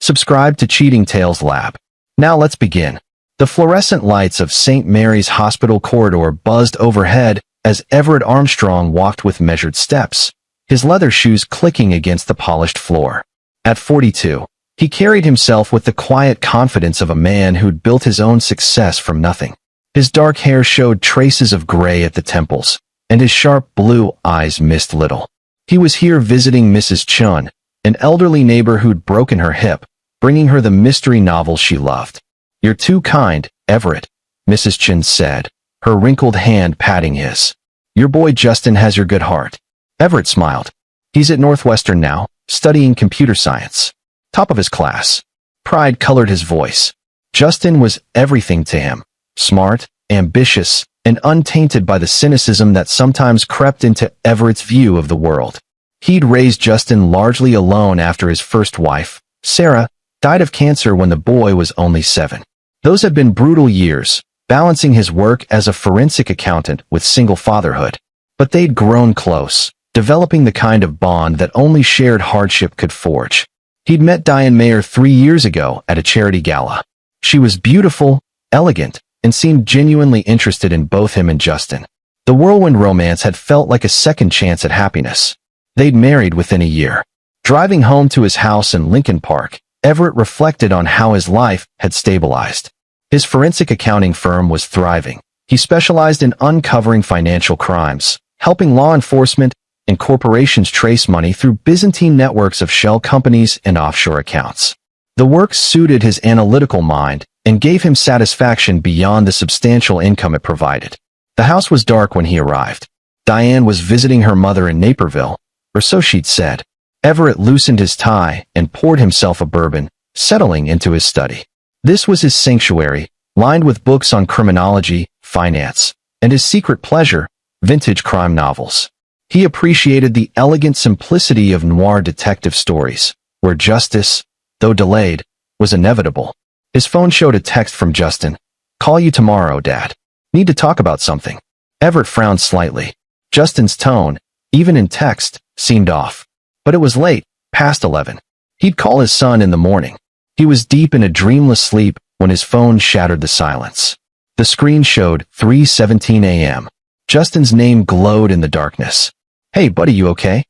Subscribe to Cheating Tales Lab. Now let's begin. The fluorescent lights of St. Mary's Hospital corridor buzzed overhead as Everett Armstrong walked with measured steps, his leather shoes clicking against the polished floor. At 42, he carried himself with the quiet confidence of a man who'd built his own success from nothing. His dark hair showed traces of gray at the temples, and his sharp blue eyes missed little. He was here visiting Mrs. Chun, an elderly neighbor who'd broken her hip, bringing her the mystery novel she loved. "You're too kind, Everett," Mrs. Chun said, her wrinkled hand patting his. "Your boy Justin has your good heart." Everett smiled. "He's at Northwestern now, studying computer science. Top of his class." Pride colored his voice. Justin was everything to him. Smart, ambitious, and untainted by the cynicism that sometimes crept into Everett's view of the world. He'd raised Justin largely alone after his first wife, Sarah, died of cancer when the boy was only 7. Those had been brutal years, balancing his work as a forensic accountant with single fatherhood. But they'd grown close, developing the kind of bond that only shared hardship could forge. He'd met Diane Mayer 3 years ago at a charity gala. She was beautiful, elegant, and seemed genuinely interested in both him and Justin. The whirlwind romance had felt like a second chance at happiness. They'd married within a year. Driving home to his house in Lincoln Park, Everett reflected on how his life had stabilized. His forensic accounting firm was thriving. He specialized in uncovering financial crimes, helping law enforcement and corporations trace money through Byzantine networks of shell companies and offshore accounts. The work suited his analytical mind and gave him satisfaction beyond the substantial income it provided. The house was dark when he arrived. Diane was visiting her mother in Naperville, or so she'd said. Everett loosened his tie and poured himself a bourbon, settling into his study. This was his sanctuary, lined with books on criminology, finance, and his secret pleasure, vintage crime novels. He appreciated the elegant simplicity of noir detective stories, where justice, though delayed, was inevitable. His phone showed a text from Justin. "Call you tomorrow, Dad. Need to talk about something." Everett frowned slightly. Justin's tone, even in text, seemed off. But it was late, past 11. He'd call his son in the morning. He was deep in a dreamless sleep when his phone shattered the silence. The screen showed 3:17 a.m. Justin's name glowed in the darkness. "Hey, buddy, you okay?"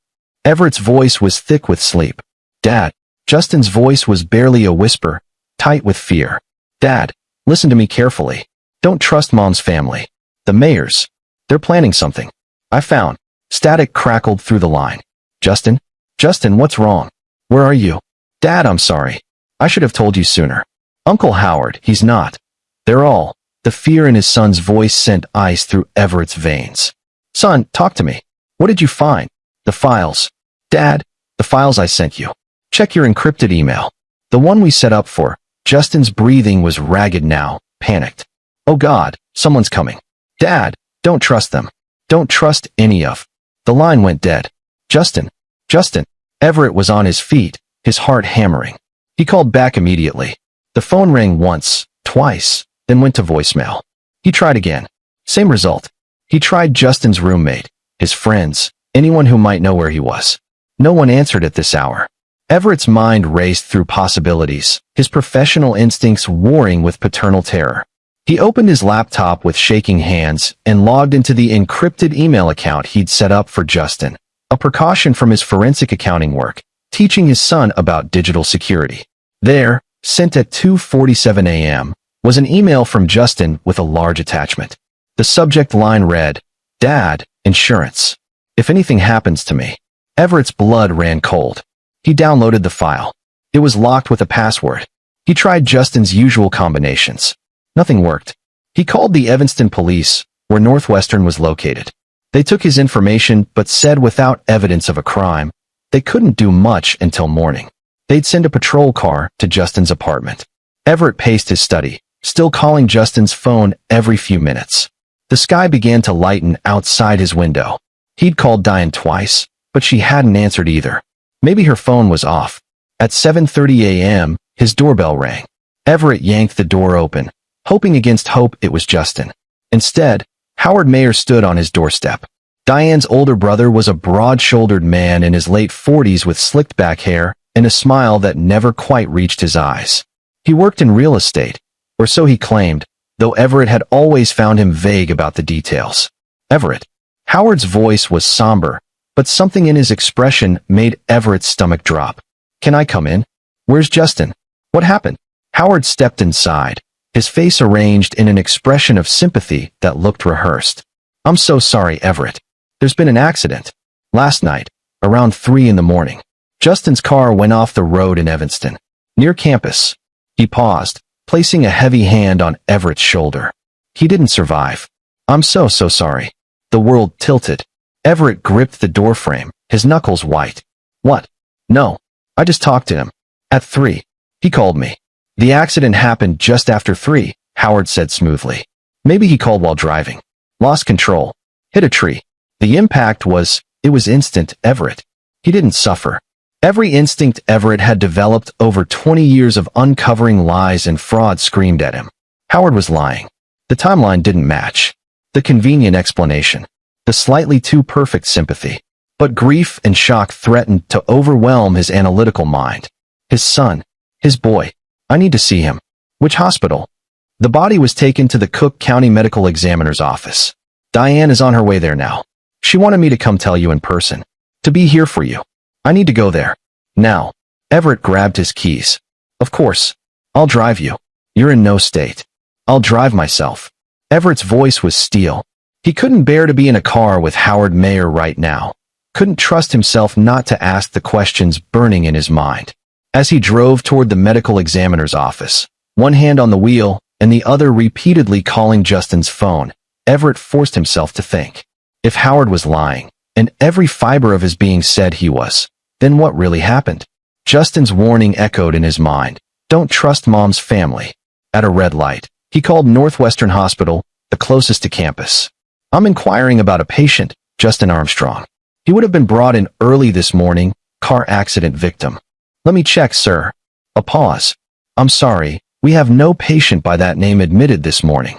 Everett's voice was thick with sleep. "Dad." Justin's voice was barely a whisper, tight with fear. "Dad, listen to me carefully. Don't trust Mom's family. The Mayers. They're planning something. I found." Static crackled through the line. "Justin? Justin, what's wrong? Where are you?" "Dad, I'm sorry. I should have told you sooner. Uncle Howard, he's not. They're all." The fear in his son's voice sent ice through Everett's veins. "Son, talk to me. What did you find?" "The files." "Dad, the files I sent you. Check your encrypted email. The one we set up for." Justin's breathing was ragged now, panicked. "Oh God, someone's coming." "Dad, don't trust them. Don't trust any of." The line went dead. "Justin. Justin." Everett was on his feet, his heart hammering. He called back immediately. The phone rang once, twice, then went to voicemail. He tried again. Same result. He tried Justin's roommate, his friends, anyone who might know where he was. No one answered at this hour. Everett's mind raced through possibilities, his professional instincts warring with paternal terror. He opened his laptop with shaking hands and logged into the encrypted email account he'd set up for Justin, a precaution from his forensic accounting work, teaching his son about digital security. There, sent at 2:47 a.m., was an email from Justin with a large attachment. The subject line read, "Dad, insurance. If anything happens to me." Everett's blood ran cold. He downloaded the file. It was locked with a password. He tried Justin's usual combinations. Nothing worked. He called the Evanston police, where Northwestern was located. They took his information but said without evidence of a crime, they couldn't do much until morning. They'd send a patrol car to Justin's apartment. Everett paced his study, still calling Justin's phone every few minutes. The sky began to lighten outside his window. He'd called Diane twice, but she hadn't answered either. Maybe her phone was off. At 7:30 a.m., his doorbell rang. Everett yanked the door open, hoping against hope it was Justin. Instead, Howard Mayer stood on his doorstep. Diane's older brother was a broad-shouldered man in his late 40s with slicked back hair, and a smile that never quite reached his eyes. He worked in real estate, or so he claimed, though Everett had always found him vague about the details. Everett. Howard's voice was somber, but something in his expression made Everett's stomach drop. Can I come in? Where's Justin? What happened? Howard stepped inside, his face arranged in an expression of sympathy that looked rehearsed. I'm so sorry, Everett. There's been an accident. Last night, around 3 in the morning. Justin's car went off the road in Evanston, near campus. He paused, placing a heavy hand on Everett's shoulder. He didn't survive. I'm so sorry. The world tilted. Everett gripped the doorframe, his knuckles white. What? No. I just talked to him. At 3. He called me. The accident happened just after 3, Howard said smoothly. Maybe he called while driving. Lost control. Hit a tree. The impact was instant, Everett. He didn't suffer. Every instinct Everett had developed over 20 years of uncovering lies and fraud screamed at him. Howard was lying. The timeline didn't match. The convenient explanation. The slightly too perfect sympathy. But grief and shock threatened to overwhelm his analytical mind. His son. His boy. I need to see him. Which hospital? The body was taken to the Cook County Medical Examiner's office. Diane is on her way there now. She wanted me to come tell you in person. To be here for you. I need to go there. Now. Everett grabbed his keys. Of course. I'll drive you. You're in no state. I'll drive myself. Everett's voice was steel. He couldn't bear to be in a car with Howard Mayer right now. Couldn't trust himself not to ask the questions burning in his mind. As he drove toward the medical examiner's office, one hand on the wheel and the other repeatedly calling Justin's phone, Everett forced himself to think. If Howard was lying, and every fiber of his being said he was, then what really happened? Justin's warning echoed in his mind. Don't trust Mom's family. At a red light, he called Northwestern Hospital, the closest to campus. I'm inquiring about a patient, Justin Armstrong. He would have been brought in early this morning, car accident victim. Let me check, sir. A pause. I'm sorry, we have no patient by that name admitted this morning.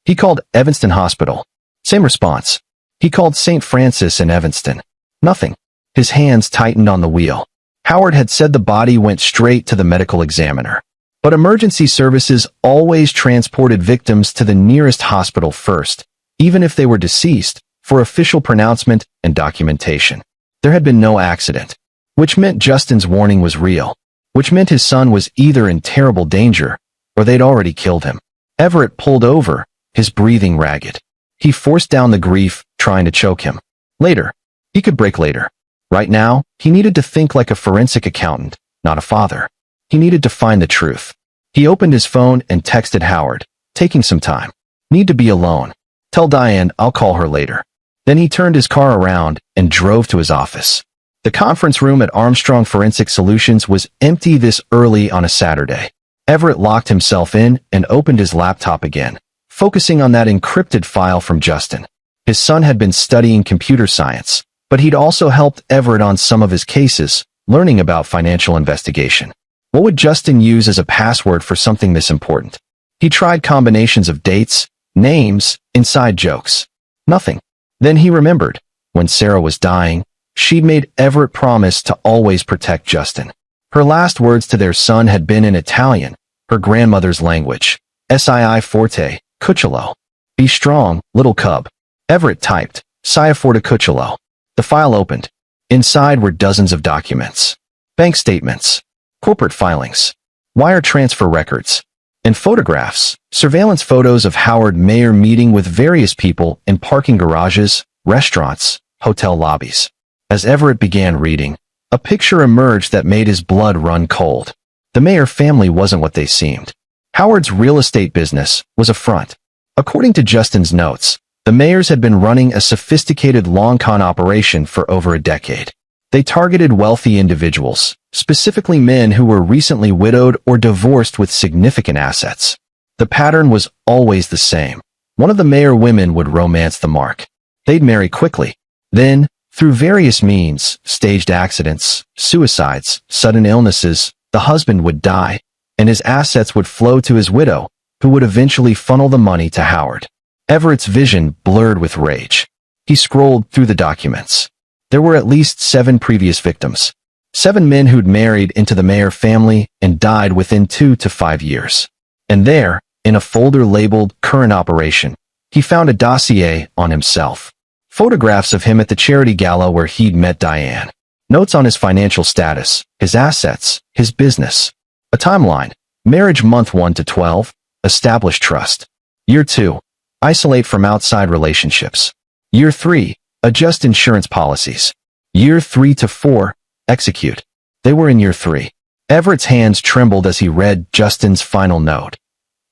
He called Evanston Hospital. Same response. He called St. Francis in Evanston. Nothing. His hands tightened on the wheel. Howard had said the body went straight to the medical examiner. But emergency services always transported victims to the nearest hospital first, even if they were deceased, for official pronouncement and documentation. There had been no accident, which meant Justin's warning was real, which meant his son was either in terrible danger, or they'd already killed him. Everett pulled over, his breathing ragged. He forced down the grief, trying to choke him. Later. He could break later. Right now, he needed to think like a forensic accountant, not a father. He needed to find the truth. He opened his phone and texted Howard, taking some time. Need to be alone. Tell Diane I'll call her later. Then he turned his car around and drove to his office. The conference room at Armstrong Forensic Solutions was empty this early on a Saturday. Everett locked himself in and opened his laptop again, focusing on that encrypted file from Justin. His son had been studying computer science, but he'd also helped Everett on some of his cases, learning about financial investigation. What would Justin use as a password for something this important? He tried combinations of dates, names, inside jokes. Nothing. Then he remembered. When Sarah was dying, she'd made Everett promise to always protect Justin. Her last words to their son had been in Italian, her grandmother's language. Sii forte, cucciolo. Be strong, little cub. Everett typed, Sia forte cucciolo. The file opened. Inside were dozens of documents. Bank statements. Corporate filings. Wire transfer records. And photographs. Surveillance photos of Howard Mayer meeting with various people in parking garages, restaurants, hotel lobbies. As Everett began reading, a picture emerged that made his blood run cold. The Mayer family wasn't what they seemed. Howard's real estate business was a front. According to Justin's notes, the Mayers had been running a sophisticated long-con operation for over a decade. They targeted wealthy individuals, specifically men who were recently widowed or divorced with significant assets. The pattern was always the same. One of the Mayer women would romance the mark. They'd marry quickly. Then, through various means, staged accidents, suicides, sudden illnesses, the husband would die, and his assets would flow to his widow, who would eventually funnel the money to Howard. Everett's vision blurred with rage. He scrolled through the documents. There were at least 7 previous victims. 7 men who'd married into the Mayer family and died within 2 to 5 years. And there, in a folder labeled Current Operation, he found a dossier on himself. Photographs of him at the charity gala where he'd met Diane. Notes on his financial status, his assets, his business. A timeline. Marriage month 1 to 12. Establish trust. Year 2. Isolate from outside relationships. Year 3. Adjust insurance policies. Year 3 to 4. Execute. They were in year 3. Everett's hands trembled as he read Justin's final note.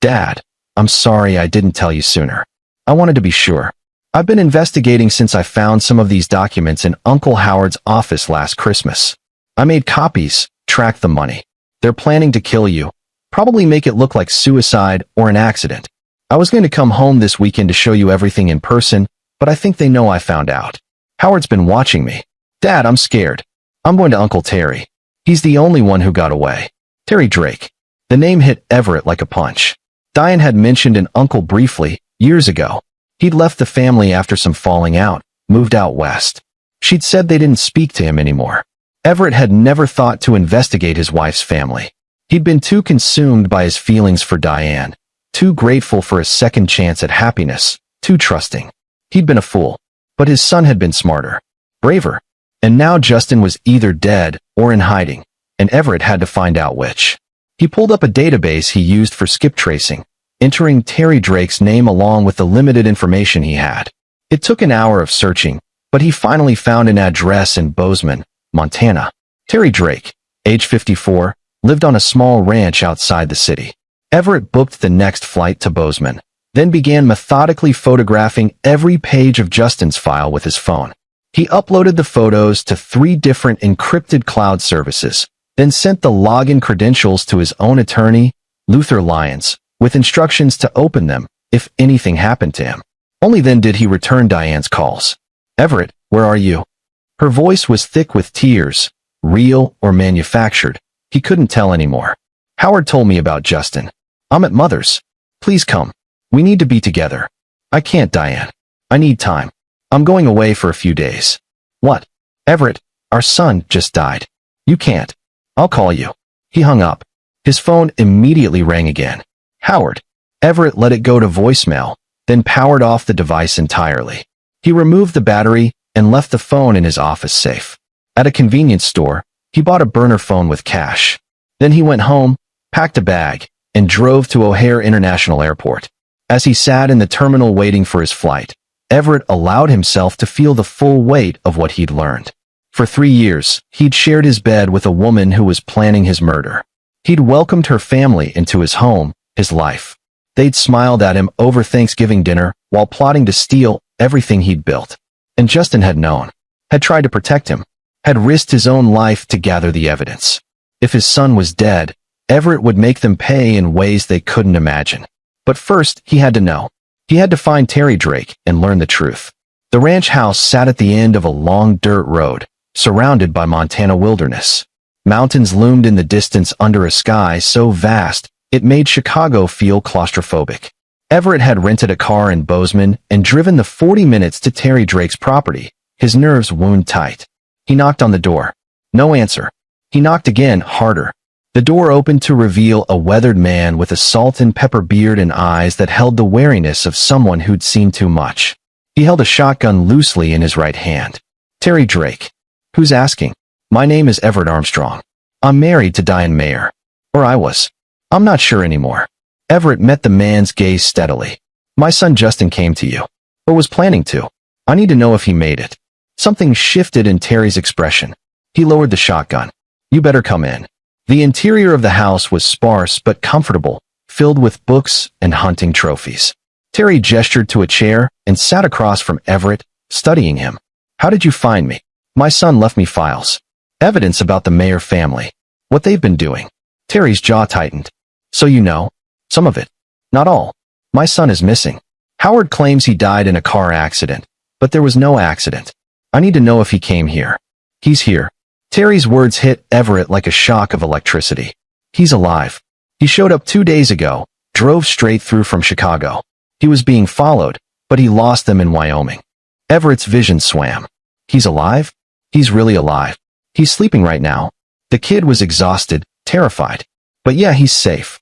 Dad, I'm sorry I didn't tell you sooner. I wanted to be sure. I've been investigating since I found some of these documents in Uncle Howard's office last Christmas. I made copies, tracked the money. They're planning to kill you. Probably make it look like suicide or an accident. I was going to come home this weekend to show you everything in person, but I think they know I found out. Howard's been watching me. Dad, I'm scared. I'm going to Uncle Terry. He's the only one who got away. Terry Drake. The name hit Everett like a punch. Diane had mentioned an uncle briefly, years ago. He'd left the family after some falling out, moved out west. She'd said they didn't speak to him anymore. Everett had never thought to investigate his wife's family. He'd been too consumed by his feelings for Diane, too grateful for a second chance at happiness, too trusting. He'd been a fool, but his son had been smarter, braver. And now Justin was either dead or in hiding, and Everett had to find out which. He pulled up a database he used for skip tracing, entering Terry Drake's name along with the limited information he had. It took an hour of searching, but he finally found an address in Bozeman, Montana. Terry Drake, age 54, lived on a small ranch outside the city. Everett booked the next flight to Bozeman, then began methodically photographing every page of Justin's file with his phone. He uploaded the photos to 3 different encrypted cloud services, then sent the login credentials to his own attorney, Luther Lyons, with instructions to open them if anything happened to him. Only then did he return Diane's calls. Everett, where are you? Her voice was thick with tears, real or manufactured. He couldn't tell anymore. Howard told me about Justin. I'm at Mother's. Please come. We need to be together. I can't, Diane. I need time. I'm going away for a few days. What? Everett, our son just died. You can't. I'll call you. He hung up. His phone immediately rang again. Howard. Everett let it go to voicemail, then powered off the device entirely. He removed the battery and left the phone in his office safe. At a convenience store, he bought a burner phone with cash. Then he went home, packed a bag, and drove to O'Hare International Airport. As he sat in the terminal waiting for his flight, Everett allowed himself to feel the full weight of what he'd learned. For 3 years, he'd shared his bed with a woman who was planning his murder. He'd welcomed her family into his home, his life. They'd smiled at him over Thanksgiving dinner while plotting to steal everything he'd built. And Justin had known, had tried to protect him, had risked his own life to gather the evidence. If his son was dead, Everett would make them pay in ways they couldn't imagine. But first, he had to know. He had to find Terry Drake and learn the truth. The ranch house sat at the end of a long dirt road, surrounded by Montana wilderness. Mountains loomed in the distance under a sky so vast, it made Chicago feel claustrophobic. Everett had rented a car in Bozeman and driven the 40 minutes to Terry Drake's property, his nerves wound tight. He knocked on the door. No answer. He knocked again, harder. The door opened to reveal a weathered man with a salt and pepper beard and eyes that held the wariness of someone who'd seen too much. He held a shotgun loosely in his right hand. Terry Drake. Who's asking? My name is Everett Armstrong. I'm married to Diane Mayer. Or I was. I'm not sure anymore. Everett met the man's gaze steadily. My son Justin came to you. Or was planning to. I need to know if he made it. Something shifted in Terry's expression. He lowered the shotgun. You better come in. The interior of the house was sparse but comfortable, filled with books and hunting trophies. Terry gestured to a chair and sat across from Everett, studying him. How did you find me? My son left me files. Evidence about the Mayer family. What they've been doing. Terry's jaw tightened. So you know? Some of it. Not all. My son is missing. Howard claims he died in a car accident, but there was no accident. I need to know if he came here. He's here. Terry's words hit Everett like a shock of electricity. He's alive. He showed up 2 days ago, drove straight through from Chicago. He was being followed, but he lost them in Wyoming. Everett's vision swam. He's alive? He's really alive. He's sleeping right now. The kid was exhausted, terrified. But yeah, he's safe.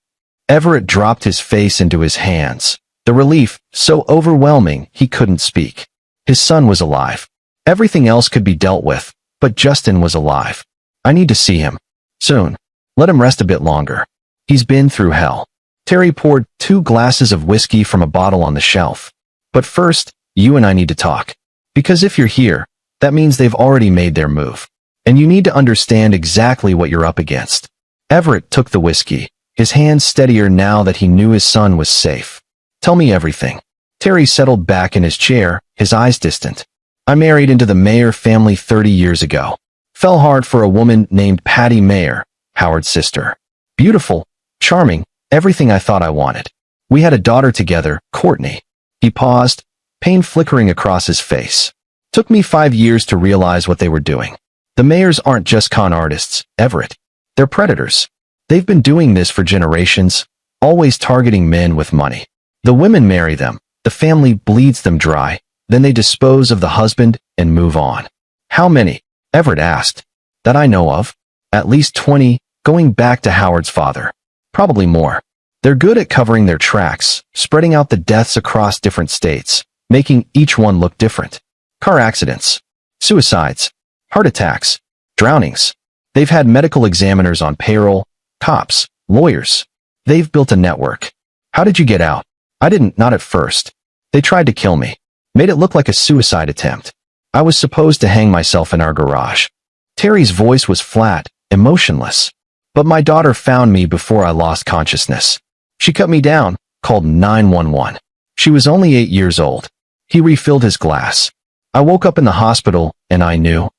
Everett dropped his face into his hands. The relief, so overwhelming, he couldn't speak. His son was alive. Everything else could be dealt with, but Justin was alive. I need to see him. Soon. Let him rest a bit longer. He's been through hell. Terry poured 2 glasses of whiskey from a bottle on the shelf. But first, you and I need to talk. Because if you're here, that means they've already made their move. And you need to understand exactly what you're up against. Everett took the whiskey, his hands steadier now that he knew his son was safe. Tell me everything. Terry settled back in his chair, his eyes distant. I married into the Mayer family 30 years ago. Fell hard for a woman named Patty Mayer, Howard's sister. Beautiful, charming, everything I thought I wanted. We had a daughter together, Courtney. He paused, pain flickering across his face. Took me 5 years to realize what they were doing. The Mayers aren't just con artists, Everett. They're predators. They've been doing this for generations, always targeting men with money. The women marry them, the family bleeds them dry, then they dispose of the husband and move on. How many? Everett asked. That I know of. At least 20, going back to Howard's father. Probably more. They're good at covering their tracks, spreading out the deaths across different states, making each one look different. Car accidents, suicides, heart attacks, drownings. They've had medical examiners on payroll, cops, lawyers. They've built a network. How did you get out? I didn't, not at first. They tried to kill me. Made it look like a suicide attempt. I was supposed to hang myself in our garage. Terry's voice was flat, emotionless. But my daughter found me before I lost consciousness. She cut me down, called 911. She was only 8 years old. He refilled his glass. I woke up in the hospital, and I knew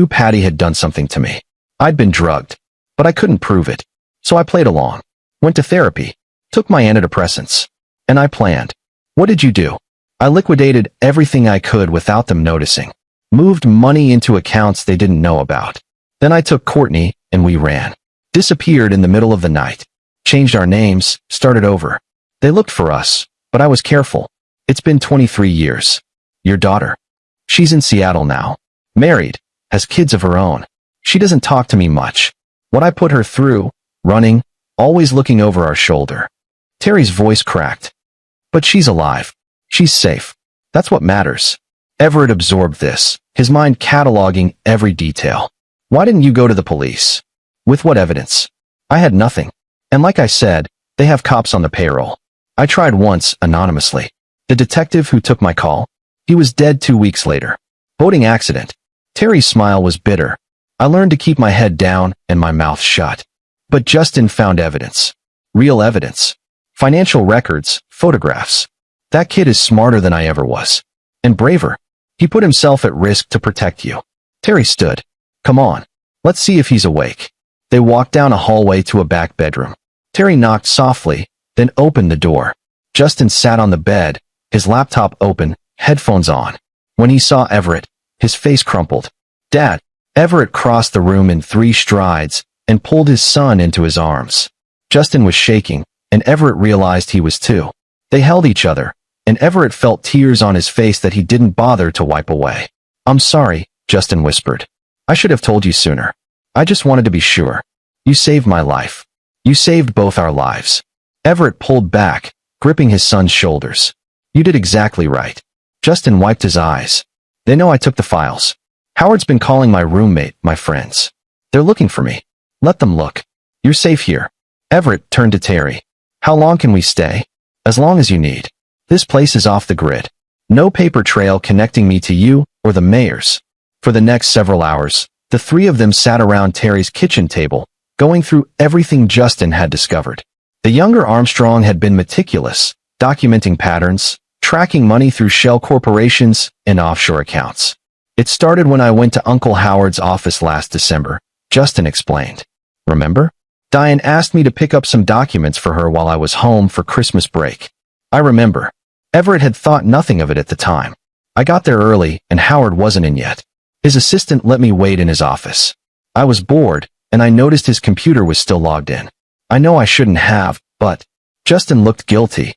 Patty had done something to me. I'd been drugged, but I couldn't prove it. So I played along. Went to therapy. Took my antidepressants. And I planned. What did you do? I liquidated everything I could without them noticing. Moved money into accounts they didn't know about. Then I took Courtney, and we ran. Disappeared in the middle of the night. Changed our names, started over. They looked for us, but I was careful. It's been 23 years. Your daughter. She's in Seattle now. Married. Has kids of her own. She doesn't talk to me much. What I put her through, running, always looking over our shoulder. Terry's voice cracked. But she's alive. She's safe. That's what matters. Everett absorbed this, his mind cataloging every detail. Why didn't you go to the police? With what evidence? I had nothing. And like I said, they have cops on the payroll. I tried once, anonymously. The detective who took my call, he was dead 2 weeks later. Boating accident. Terry's smile was bitter. I learned to keep my head down and my mouth shut. But Justin found evidence. Real evidence. Financial records, photographs. That kid is smarter than I ever was. And braver. He put himself at risk to protect you. Terry stood. Come on. Let's see if he's awake. They walked down a hallway to a back bedroom. Terry knocked softly, then opened the door. Justin sat on the bed, his laptop open, headphones on. When he saw Everett, his face crumpled. Dad. Everett crossed the room in 3 strides and pulled his son into his arms. Justin was shaking, and Everett realized he was too. They held each other, and Everett felt tears on his face that he didn't bother to wipe away. I'm sorry, Justin whispered. I should have told you sooner. I just wanted to be sure. You saved my life. You saved both our lives. Everett pulled back, gripping his son's shoulders. You did exactly right. Justin wiped his eyes. They know I took the files. Howard's been calling my roommate, my friends. They're looking for me. Let them look. You're safe here. Everett turned to Terry. How long can we stay? As long as you need. This place is off the grid. No paper trail connecting me to you or the Mayers. For the next several hours, the 3 of them sat around Terry's kitchen table, going through everything Justin had discovered. The younger Armstrong had been meticulous, documenting patterns, tracking money through shell corporations and offshore accounts. It started when I went to Uncle Howard's office last December, Justin explained. Remember? Diane asked me to pick up some documents for her while I was home for Christmas break. I remember. Everett had thought nothing of it at the time. I got there early, and Howard wasn't in yet. His assistant let me wait in his office. I was bored, and I noticed his computer was still logged in. I know I shouldn't have, but Justin looked guilty.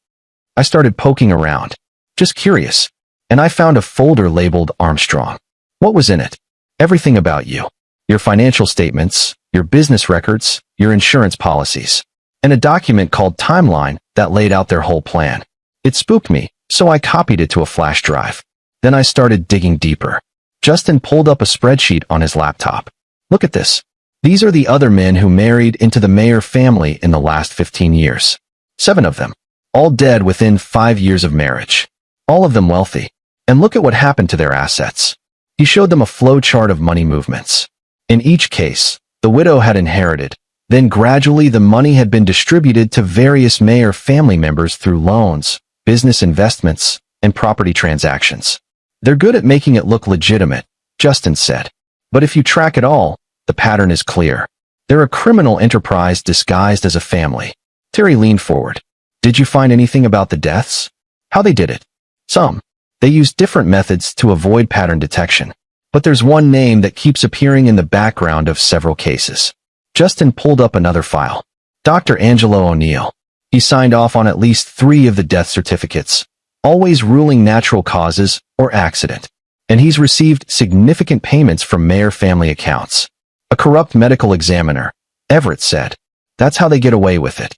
I started poking around. Just curious. And I found a folder labeled Armstrong. What was in it? Everything about you. your financial statements, your business records, your insurance policies, and a document called Timeline that laid out their whole plan. It spooked me, so I copied it to a flash drive. Then I started digging deeper. Justin pulled up a spreadsheet on his laptop. Look at this. These are the other men who married into the Mayer family in the last 15 years. 7 of them. All dead within 5 years of marriage. All of them wealthy. And look at what happened to their assets. He showed them a flow chart of money movements. In each case, the widow had inherited. Then gradually the money had been distributed to various Mayer family members through loans, business investments, and property transactions. They're good at making it look legitimate, Justin said. But if you track it all, the pattern is clear. They're a criminal enterprise disguised as a family. Terry leaned forward. Did you find anything about the deaths? How they did it? Some. They used different methods to avoid pattern detection. But there's one name that keeps appearing in the background of several cases. Justin pulled up another file. Dr. Angelo O'Neill. He signed off on at least 3 of the death certificates, always ruling natural causes or accident. And he's received significant payments from Mayer family accounts. A corrupt medical examiner, Everett said. That's how they get away with it.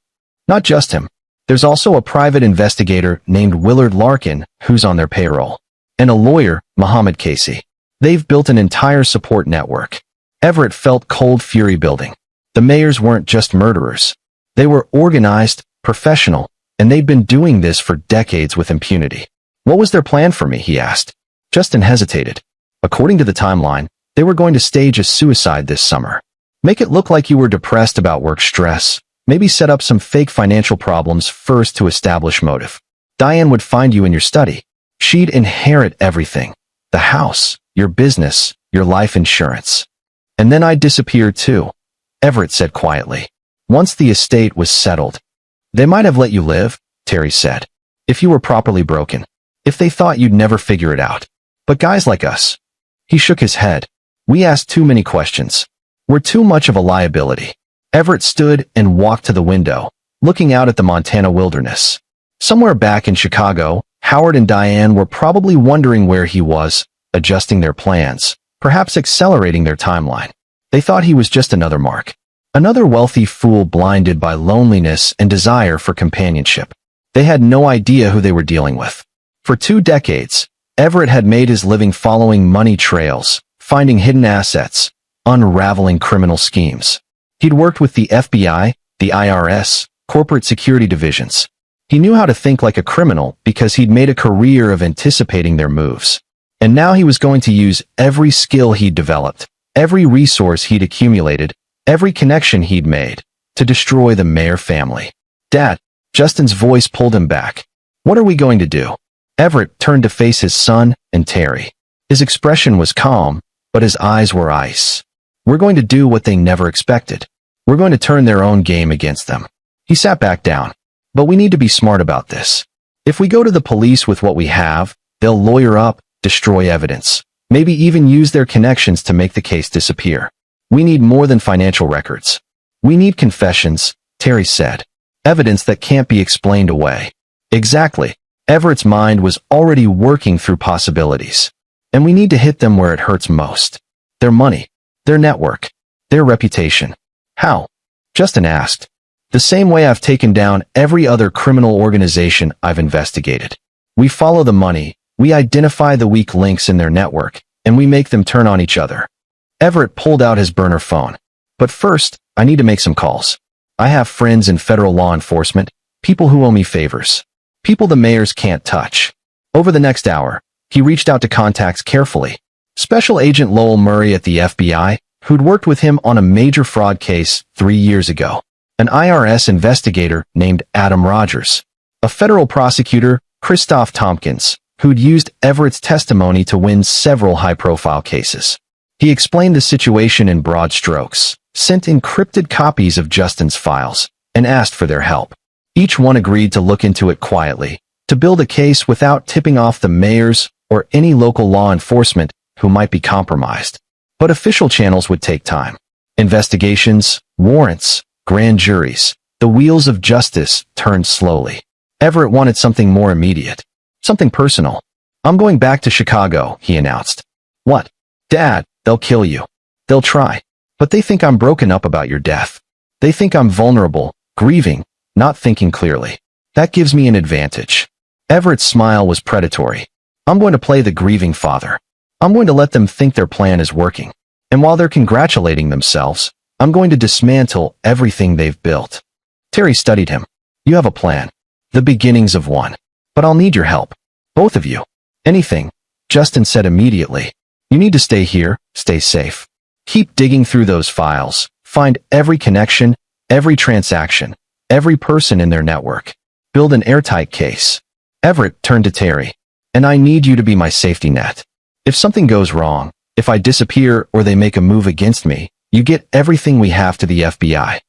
Not just him. There's also a private investigator named Willard Larkin who's on their payroll. And a lawyer, Mohammed Casey. They've built an entire support network. Everett felt cold fury building. The Mayers weren't just murderers. They were organized, professional, and they'd been doing this for decades with impunity. What was their plan for me, he asked. Justin hesitated. According to the timeline, they were going to stage a suicide this summer. Make it look like you were depressed about work stress. Maybe set up some fake financial problems first to establish motive. Diane would find you in your study. She'd inherit everything. The house, your business, your life insurance. And then I'd disappear too, Everett said quietly. Once the estate was settled. They might have let you live, Terry said. If you were properly broken. If they thought you'd never figure it out. But guys like us. He shook his head. We asked too many questions. We're too much of a liability. Everett stood and walked to the window, looking out at the Montana wilderness. Somewhere back in Chicago, Howard and Diane were probably wondering where he was, adjusting their plans, perhaps accelerating their timeline. They thought he was just another Mark. Another wealthy fool blinded by loneliness and desire for companionship. They had no idea who they were dealing with. For 2 decades, Everett had made his living following money trails, finding hidden assets, unraveling criminal schemes. He'd worked with the FBI, the IRS, corporate security divisions. He knew how to think like a criminal because he'd made a career of anticipating their moves. And now he was going to use every skill he'd developed, every resource he'd accumulated, every connection he'd made, to destroy the Mayer family. Dad, Justin's voice pulled him back. What are we going to do? Everett turned to face his son and Terry. His expression was calm, but his eyes were ice. We're going to do what they never expected. We're going to turn their own game against them. He sat back down. But we need to be smart about this. If we go to the police with what we have, they'll lawyer up, destroy evidence, maybe even use their connections to make the case disappear. We need more than financial records. We need confessions, Terry said. Evidence that can't be explained away. Exactly. Everett's mind was already working through possibilities. And we need to hit them where it hurts most. Their money. Their network. Their reputation. How? Justin asked. The same way I've taken down every other criminal organization I've investigated. We follow the money, we identify the weak links in their network, and we make them turn on each other. Everett pulled out his burner phone. But first, I need to make some calls. I have friends in federal law enforcement, people who owe me favors. People the Mayers can't touch. Over the next hour, he reached out to contacts carefully. Special Agent Lowell Murray at the FBI, who'd worked with him on a major fraud case 3 years ago. An IRS investigator named Adam Rogers. A federal prosecutor, Christoph Tompkins, who'd used Everett's testimony to win several high-profile cases. He explained the situation in broad strokes, sent encrypted copies of Justin's files, and asked for their help. Each one agreed to look into it quietly, to build a case without tipping off the Mayers or any local law enforcement who might be compromised. But official channels would take time. Investigations, warrants, grand juries. The wheels of justice turned slowly. Everett wanted something more immediate. Something personal. I'm going back to Chicago, he announced. What? Dad, they'll kill you. They'll try. But they think I'm broken up about your death. They think I'm vulnerable, grieving, not thinking clearly. That gives me an advantage. Everett's smile was predatory. I'm going to play the grieving father. I'm going to let them think their plan is working. And while they're congratulating themselves, I'm going to dismantle everything they've built. Terry studied him. You have a plan. The beginnings of one. But I'll need your help. Both of you. Anything. Justin said immediately. You need to stay here, stay safe. Keep digging through those files. Find every connection, every transaction, every person in their network. Build an airtight case. Everett turned to Terry. And I need you to be my safety net. If something goes wrong, if I disappear or they make a move against me, you get everything we have to the FBI.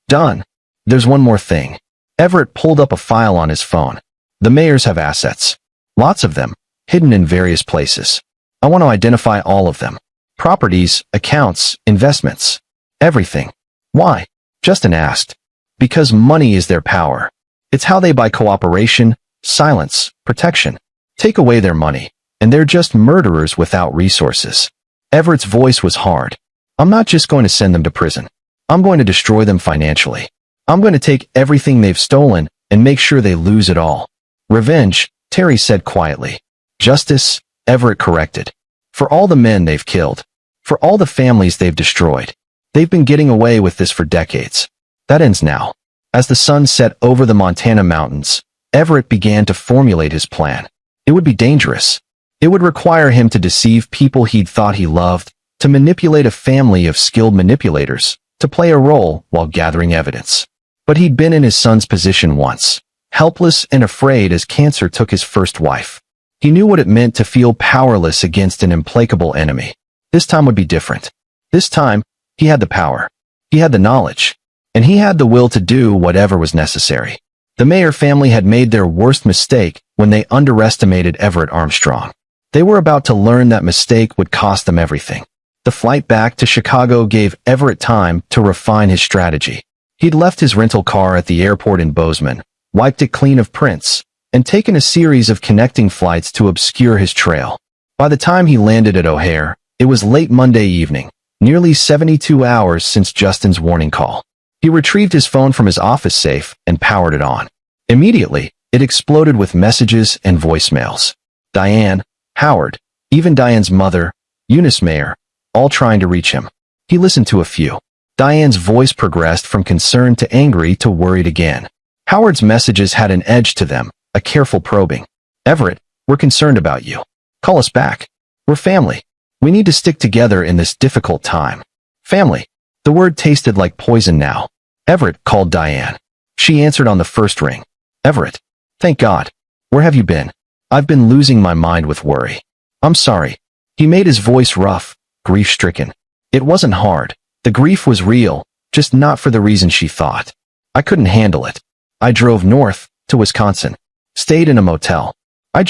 Done. There's one more thing. Everett pulled up a file on his phone. The mayors have assets. Lots of them, hidden in various places. I want to identify all of them. Properties, accounts, investments. Everything. Why? Justin asked. Because money is their power. It's how they buy cooperation, silence, protection. Take away their money, and they're just murderers without resources. Everett's voice was hard. I'm not just going to send them to prison. I'm going to destroy them financially. I'm going to take everything they've stolen and make sure they lose it all. Revenge, Terry said quietly. Justice, Everett corrected. For all the men they've killed. For all the families they've destroyed. They've been getting away with this for decades. That ends now. As the sun set over the Montana mountains, Everett began to formulate his plan. It would be dangerous. It would require him to deceive people he'd thought he loved, to manipulate a family of skilled manipulators, to play a role while gathering evidence. But he'd been in his son's position once, helpless and afraid as cancer took his first wife. He knew what it meant to feel powerless against an implacable enemy. This time would be different. This time, he had the power. He had the knowledge. And he had the will to do whatever was necessary. The Mayer family had made their worst mistake when they underestimated Everett Armstrong. They were about to learn that mistake would cost them everything. The flight back to Chicago gave Everett time to refine his strategy. He'd left his rental car at the airport in Bozeman, wiped it clean of prints, and taken a series of connecting flights to obscure his trail. By the time he landed at O'Hare, it was late Monday evening, nearly 72 hours since Justin's warning call. He retrieved his phone from his office safe and powered it on. Immediately, it exploded with messages and voicemails. Diane, Howard, even Diane's mother, Eunice Mayer, all trying to reach him. He listened to a few. Diane's voice progressed from concerned to angry to worried again. Howard's messages had an edge to them, a careful probing. Everett, we're concerned about you. Call us back. We're family. We need to stick together in this difficult time. Family. The word tasted like poison now. Everett called Diane. She answered on the first ring. Everett. Thank God. Where have you been? I've been losing my mind with worry. I'm sorry. He made his voice rough, grief-stricken. It wasn't hard. The grief was real, just not for the reason she thought. I couldn't handle it. I drove north, to Wisconsin. Stayed in a motel. I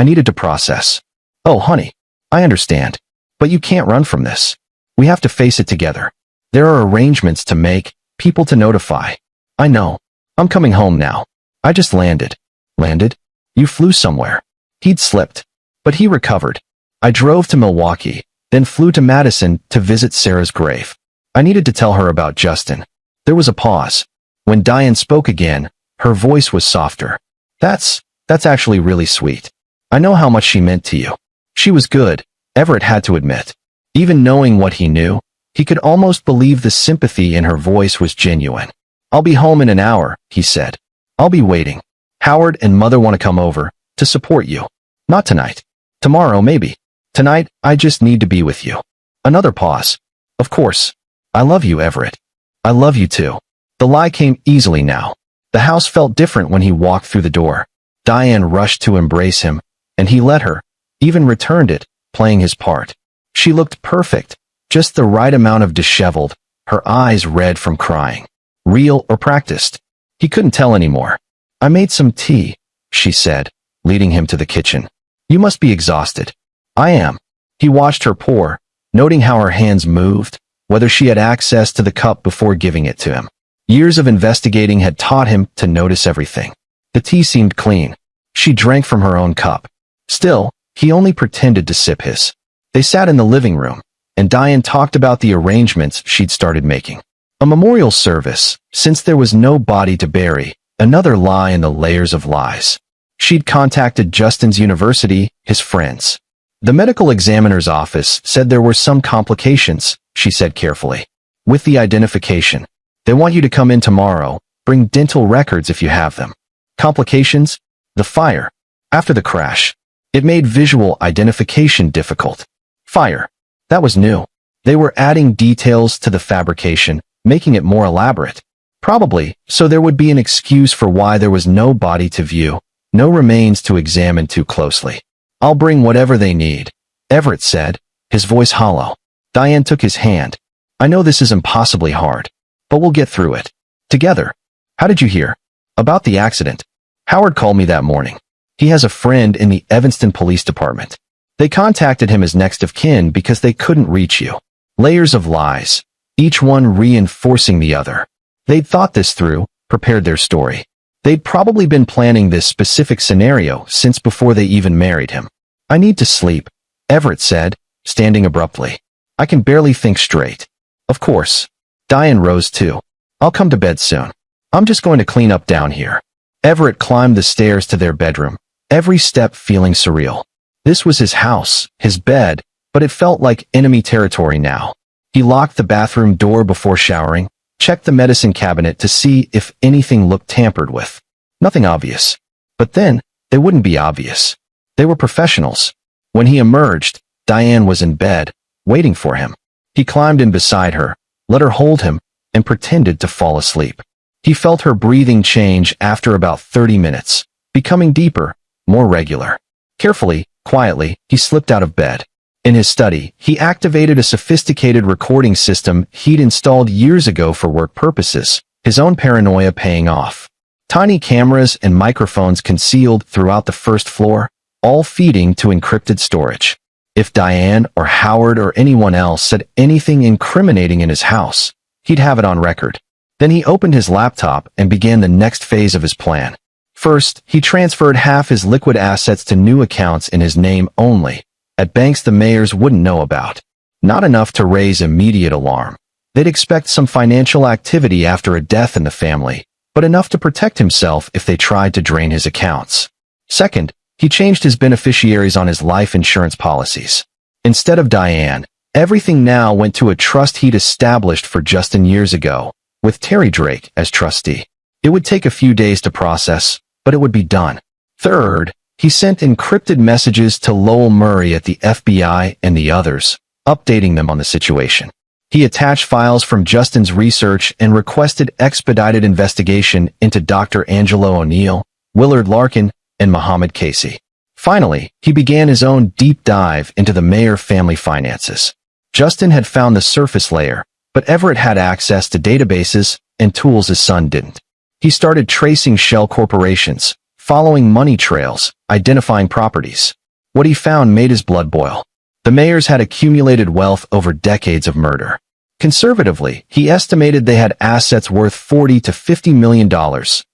needed to process. Oh, honey. I understand. But you can't run from this. We have to face it together. There are arrangements to make, people to notify. I know. I'm coming home now. I just landed. Landed? You flew somewhere. He'd slipped. But he recovered. I drove to Milwaukee, then flew to Madison to visit Sarah's grave. I needed to tell her about Justin. There was a pause. When Diane spoke again, her voice was softer. That's actually really sweet. I know how much she meant to you. She was good, Everett had to admit. Even knowing what he knew, he could almost believe the sympathy in her voice was genuine. I'll be home in an hour, he said. I'll be waiting. Howard and Mother want to come over, to support you. Not tonight. Tomorrow, maybe. Tonight, I just need to be with you. Another pause. Of course. I love you, Everett. I love you too. The lie came easily now. The house felt different when he walked through the door. Diane rushed to embrace him, and he let her, even returned it, playing his part. She looked perfect, just the right amount of disheveled, her eyes red from crying. Real or practiced? He couldn't tell anymore. I made some tea, she said, leading him to the kitchen. You must be exhausted. I am. He watched her pour, noting how her hands moved, whether she had access to the cup before giving it to him. Years of investigating had taught him to notice everything. The tea seemed clean. She drank from her own cup. Still, he only pretended to sip his. They sat in the living room, and Diane talked about the arrangements she'd started making. A memorial service, since there was no body to bury, another lie in the layers of lies. She'd contacted Justin's university, his friends. The medical examiner's office said there were some complications, she said carefully. With the identification. They want you to come in tomorrow, bring dental records if you have them. Complications? The fire. After the crash. It made visual identification difficult. Fire. That was new. They were adding details to the fabrication, making it more elaborate. Probably, so there would be an excuse for why there was no body to view, no remains to examine too closely. I'll bring whatever they need, Everett said, his voice hollow. Diane took his hand. I know this is impossibly hard, but we'll get through it. Together. How did you hear? About the accident. Howard called me that morning. He has a friend in the Evanston Police Department. They contacted him as next of kin because they couldn't reach you. Layers of lies, each one reinforcing the other. They'd thought this through, prepared their story. They'd probably been planning this specific scenario since before they even married him. I need to sleep, Everett said, standing abruptly. I can barely think straight. Of course. Diane rose too. I'll come to bed soon. I'm just going to clean up down here. Everett climbed the stairs to their bedroom, every step feeling surreal. This was his house, his bed, but it felt like enemy territory now. He locked the bathroom door before showering, checked the medicine cabinet to see if anything looked tampered with. Nothing obvious. But then, they wouldn't be obvious. They were professionals. When he emerged, Diane was in bed, waiting for him. He climbed in beside her, let her hold him, and pretended to fall asleep. He felt her breathing change after about 30 minutes, becoming deeper, more regular. Carefully, quietly, he slipped out of bed. In his study, he activated a sophisticated recording system he'd installed years ago for work purposes, his own paranoia paying off. Tiny cameras and microphones concealed throughout the first floor, all feeding to encrypted storage. If Diane or Howard or anyone else said anything incriminating in his house, he'd have it on record. Then he opened his laptop and began the next phase of his plan. First, he transferred half his liquid assets to new accounts in his name only, at banks the Mayers wouldn't know about. Not enough to raise immediate alarm. They'd expect some financial activity after a death in the family, but enough to protect himself if they tried to drain his accounts. Second, he changed his beneficiaries on his life insurance policies. Instead of Diane, everything now went to a trust he'd established for Justin years ago, with Terry Drake as trustee. It would take a few days to process, but it would be done. Third, he sent encrypted messages to Lowell Murray at the FBI and the others, updating them on the situation. He attached files from Justin's research and requested expedited investigation into Dr. Angelo O'Neill, Willard Larkin, and Muhammad Casey. Finally, he began his own deep dive into the Mayer family finances. Justin had found the surface layer, but Everett had access to databases and tools his son didn't. He started tracing shell corporations, following money trails, identifying properties. What he found made his blood boil. The Mayers had accumulated wealth over decades of murder. Conservatively, he estimated they had assets worth $40 to $50 million,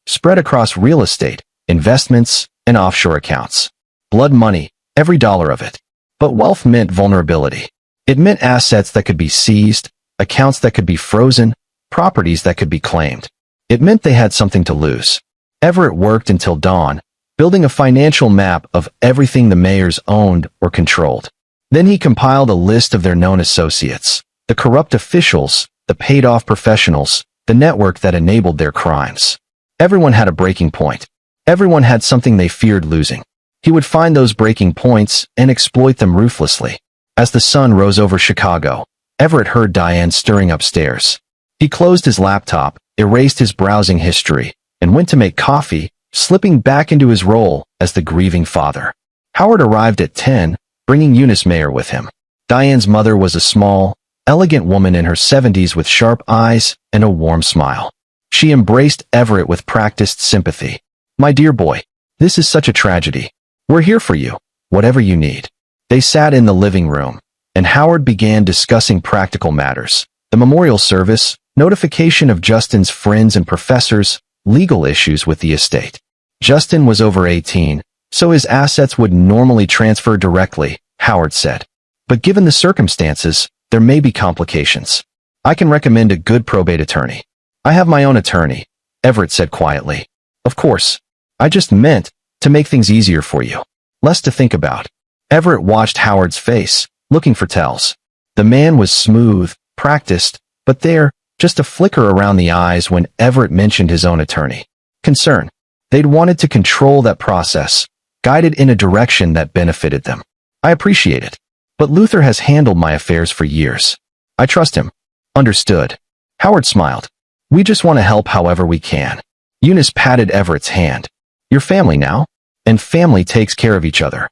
spread across real estate, investments, and offshore accounts. Blood money, every dollar of it. But wealth meant vulnerability. It meant assets that could be seized, accounts that could be frozen, properties that could be claimed. It meant they had something to lose. Everett worked until dawn, building a financial map of everything the Mayers owned or controlled. Then he compiled a list of their known associates, the corrupt officials, the paid-off professionals, the network that enabled their crimes. Everyone had a breaking point. Everyone had something they feared losing. He would find those breaking points and exploit them ruthlessly. As the sun rose over Chicago, Everett heard Diane stirring upstairs. He closed his laptop, erased his browsing history, and went to make coffee, slipping back into his role as the grieving father. Howard arrived at 10, bringing Eunice Mayer with him. Diane's mother was a small, elegant woman in her 70s with sharp eyes and a warm smile. She embraced Everett with practiced sympathy. "My dear boy, this is such a tragedy. We're here for you, whatever you need." They sat in the living room, and Howard began discussing practical matters. The memorial service, notification of Justin's friends and professors, legal issues with the estate. Justin was over 18, so his assets would normally transfer directly, Howard said. But given the circumstances, there may be complications. I can recommend a good probate attorney. I have my own attorney, Everett said quietly. Of course. I just meant to make things easier for you. Less to think about. Everett watched Howard's face, looking for tells. The man was smooth, practiced, but there, just a flicker around the eyes when Everett mentioned his own attorney. Concern. They'd wanted to control that process, guided in a direction that benefited them. I appreciate it. But Luther has handled my affairs for years. I trust him. Understood. Howard smiled. We just want to help however we can. Eunice patted Everett's hand. Your family now? And family takes care of each other.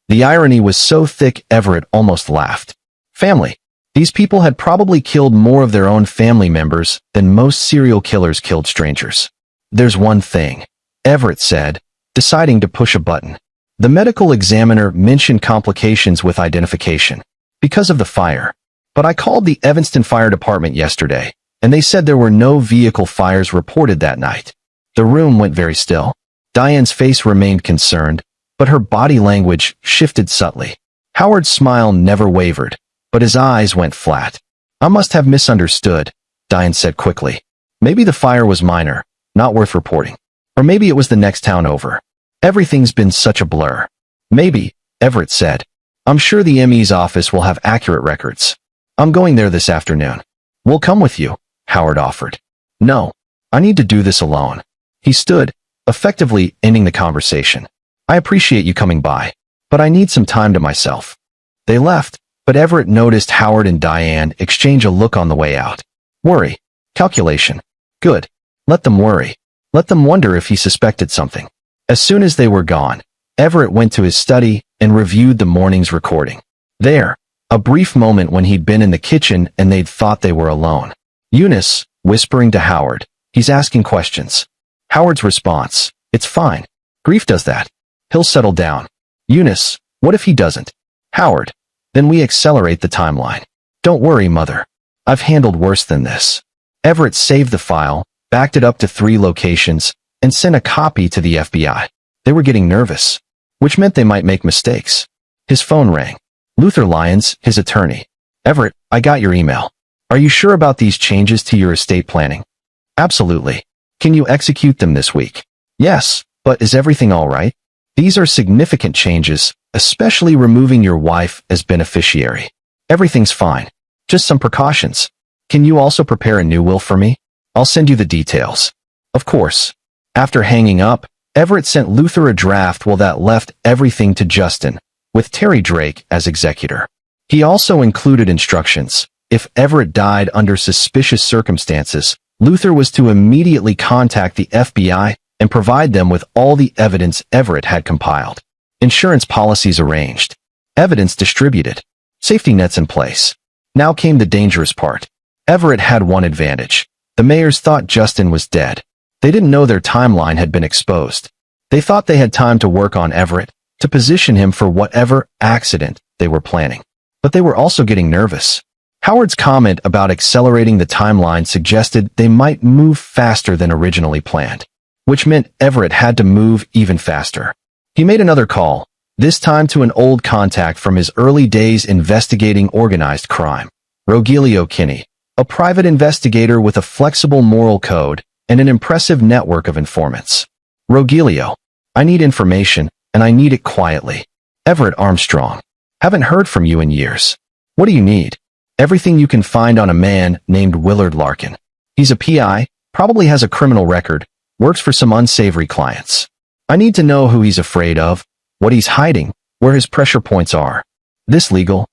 The irony was so thick Everett almost laughed. Family. These people had probably killed more of their own family members than most serial killers killed strangers. There's one thing, Everett said, deciding to push a button. The medical examiner mentioned complications with identification because of the fire. But I called the Evanston Fire Department yesterday, and they said there were no vehicle fires reported that night. The room went very still. Diane's face remained concerned, but her body language shifted subtly. Howard's smile never wavered, but his eyes went flat. I must have misunderstood, Diane said quickly. Maybe the fire was minor, not worth reporting. Or maybe it was the next town over. Everything's been such a blur. Maybe, Everett said. I'm sure the ME's office will have accurate records. I'm going there this afternoon. We'll come with you, Howard offered. No, I need to do this alone. He stood, effectively ending the conversation. I appreciate you coming by, but I need some time to myself. They left, but Everett noticed Howard and Diane exchange a look on the way out. Worry. Calculation. Good. Let them worry. Let them wonder if he suspected something. As soon as they were gone, Everett went to his study and reviewed the morning's recording. There, a brief moment when he'd been in the kitchen and they'd thought they were alone. Eunice, whispering to Howard, he's asking questions. Howard's response, it's fine. Grief does that. He'll settle down. Eunice, what if he doesn't? Howard, then we accelerate the timeline. Don't worry, Mother. I've handled worse than this. Everett saved the file, backed it up to 3 locations, and sent a copy to the FBI. They were getting nervous, which meant they might make mistakes. His phone rang. Luther Lyons, his attorney. Everett, I got your email. Are you sure about these changes to your estate planning? Absolutely. Can you execute them this week? Yes, but is everything all right? These are significant changes, especially removing your wife as beneficiary. Everything's fine. Just some precautions. Can you also prepare a new will for me? I'll send you the details. Of course. After hanging up, Everett sent Luther a draft while that left everything to Justin, with Terry Drake as executor. He also included instructions. If Everett died under suspicious circumstances, Luther was to immediately contact the FBI and provide them with all the evidence Everett had compiled. Insurance policies arranged. Evidence distributed. Safety nets in place. Now came the dangerous part. Everett had one advantage. The Mayers thought Justin was dead. They didn't know their timeline had been exposed. They thought they had time to work on Everett, to position him for whatever accident they were planning. But they were also getting nervous. Howard's comment about accelerating the timeline suggested they might move faster than originally planned, which meant Everett had to move even faster. He made another call, this time to an old contact from his early days investigating organized crime, Rogelio Kinney, a private investigator with a flexible moral code and an impressive network of informants. Rogelio, I need information, and I need it quietly. Everett Armstrong. Haven't heard from you in years. What do you need? Everything you can find on a man named Willard Larkin. He's a PI, probably has a criminal record, works for some unsavory clients. I need to know who he's afraid of, what he's hiding, where his pressure points are. This legal?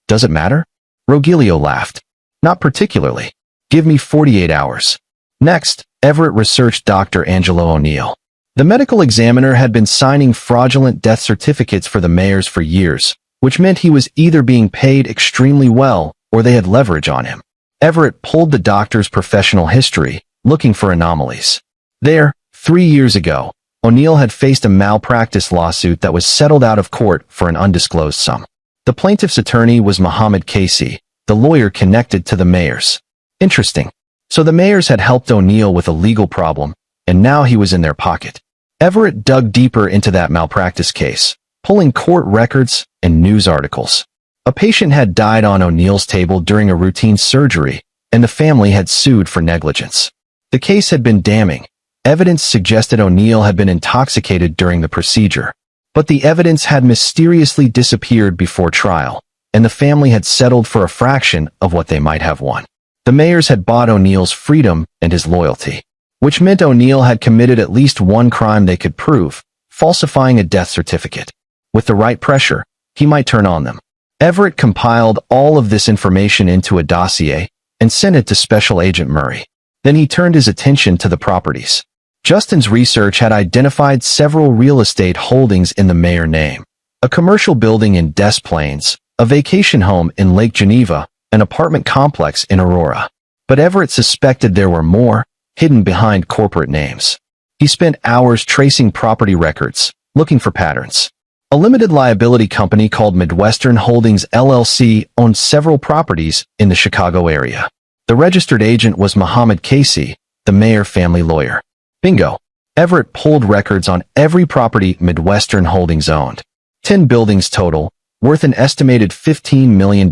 Does it matter? Rogelio laughed. Not particularly. Give me 48 hours. Next, Everett researched Dr. Angelo O'Neill. The medical examiner had been signing fraudulent death certificates for the Mayers for years, which meant he was either being paid extremely well or they had leverage on him. Everett pulled the doctor's professional history, looking for anomalies. There, 3 years ago, O'Neill had faced a malpractice lawsuit that was settled out of court for an undisclosed sum. The plaintiff's attorney was Mohammed Casey, the lawyer connected to the Mayers. Interesting. So the Mayers had helped O'Neill with a legal problem, and now he was in their pocket. Everett dug deeper into that malpractice case, pulling court records and news articles. A patient had died on O'Neill's table during a routine surgery, and the family had sued for negligence. The case had been damning. Evidence suggested O'Neill had been intoxicated during the procedure. But the evidence had mysteriously disappeared before trial, and the family had settled for a fraction of what they might have won. The Mayers had bought O'Neill's freedom and his loyalty, which meant O'Neill had committed at least one crime they could prove, falsifying a death certificate. With the right pressure, he might turn on them. Everett compiled all of this information into a dossier and sent it to Special Agent Murray. Then he turned his attention to the properties. Justin's research had identified several real estate holdings in the Mayer name: a commercial building in Des Plaines, a vacation home in Lake Geneva, an apartment complex in Aurora. But Everett suspected there were more, hidden behind corporate names. He spent hours tracing property records, looking for patterns. A limited liability company called Midwestern Holdings LLC owned several properties in the Chicago area. The registered agent was Muhammad Casey, the Mayer family lawyer. Bingo! Everett pulled records on every property Midwestern Holdings owned. 10 buildings total, worth an estimated $15 million.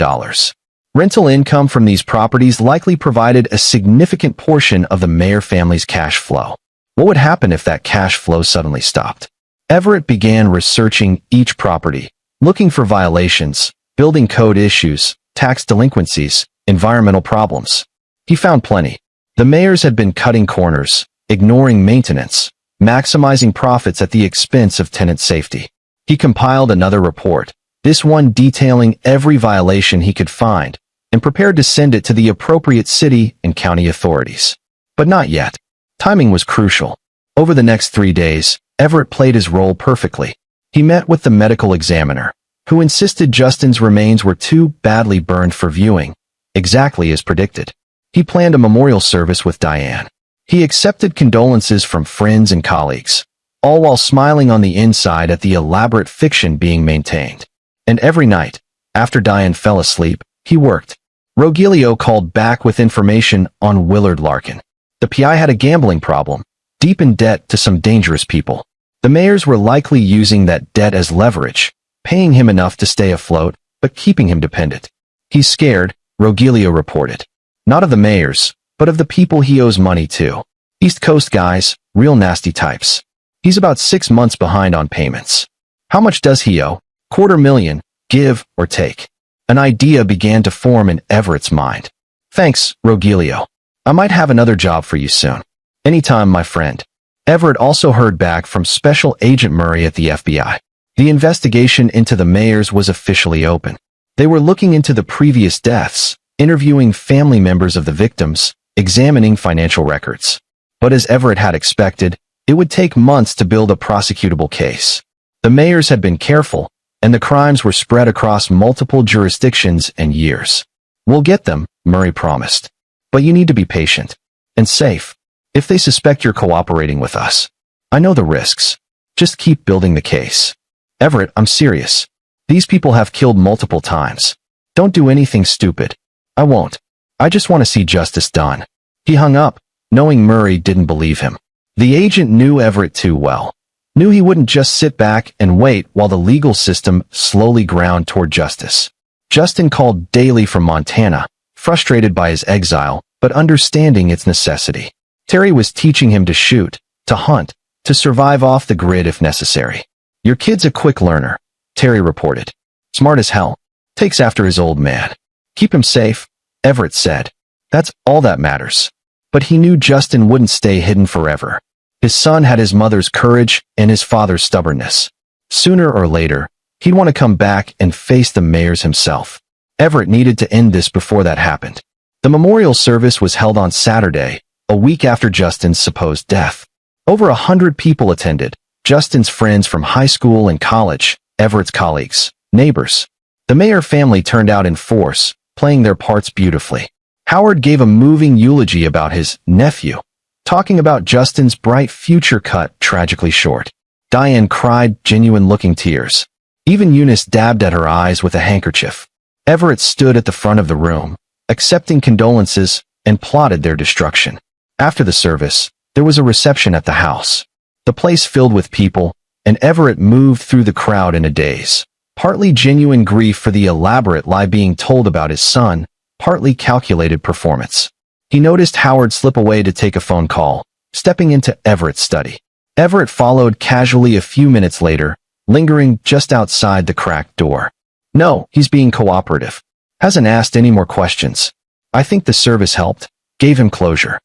Rental income from these properties likely provided a significant portion of the Mayer family's cash flow. What would happen if that cash flow suddenly stopped? Everett began researching each property, looking for violations, building code issues, tax delinquencies, environmental problems. He found plenty. The Mayers had been cutting corners, ignoring maintenance, maximizing profits at the expense of tenant safety. He compiled another report, this one detailing every violation he could find, and prepared to send it to the appropriate city and county authorities. But not yet. Timing was crucial. Over the next 3 days, Everett played his role perfectly. He met with the medical examiner, who insisted Justin's remains were too badly burned for viewing, exactly as predicted. He planned a memorial service with Diane. He accepted condolences from friends and colleagues, all while smiling on the inside at the elaborate fiction being maintained. And every night, after Diane fell asleep, he worked. Rogelio called back with information on Willard Larkin. The PI had a gambling problem, deep in debt to some dangerous people. The Mayers were likely using that debt as leverage, paying him enough to stay afloat, but keeping him dependent. He's scared, Rogelio reported. Not of the Mayers, but of the people he owes money to. East Coast guys, real nasty types. He's about 6 months behind on payments. How much does he owe? $250,000, give or take. An idea began to form in Everett's mind. Thanks, Rogelio. I might have another job for you soon. Anytime, my friend. Everett also heard back from Special Agent Murray at the FBI. The investigation into the Mayers was officially open. They were looking into the previous deaths, interviewing family members of the victims, examining financial records. But as Everett had expected, it would take months to build a prosecutable case. The Mayers had been careful, and the crimes were spread across multiple jurisdictions and years. We'll get them, Murray promised. But you need to be patient. And safe. If they suspect you're cooperating with us. I know the risks. Just keep building the case. Everett, I'm serious. These people have killed multiple times. Don't do anything stupid. I won't. I just want to see justice done. He hung up, knowing Murray didn't believe him. The agent knew Everett too well. Knew he wouldn't just sit back and wait while the legal system slowly ground toward justice. Justin called daily from Montana, frustrated by his exile, but understanding its necessity. Terry was teaching him to shoot, to hunt, to survive off the grid if necessary. Your kid's a quick learner, Terry reported. Smart as hell. Takes after his old man. Keep him safe, Everett said. That's all that matters. But he knew Justin wouldn't stay hidden forever. His son had his mother's courage and his father's stubbornness. Sooner or later, he'd want to come back and face the Mayers himself. Everett needed to end this before that happened. The memorial service was held on Saturday, a week after Justin's supposed death. Over 100 people attended, Justin's friends from high school and college, Everett's colleagues, neighbors. The Mayer family turned out in force, playing their parts beautifully. Howard gave a moving eulogy about his nephew, talking about Justin's bright future cut tragically short. Diane cried genuine-looking tears. Even Eunice dabbed at her eyes with a handkerchief. Everett stood at the front of the room, accepting condolences, and plotted their destruction. After the service, there was a reception at the house. The place filled with people, and Everett moved through the crowd in a daze. Partly genuine grief for the elaborate lie being told about his son, partly calculated performance. He noticed Howard slip away to take a phone call, stepping into Everett's study. Everett followed casually a few minutes later, lingering just outside the cracked door. No, he's being cooperative. Hasn't asked any more questions. I think the service helped, gave him closure.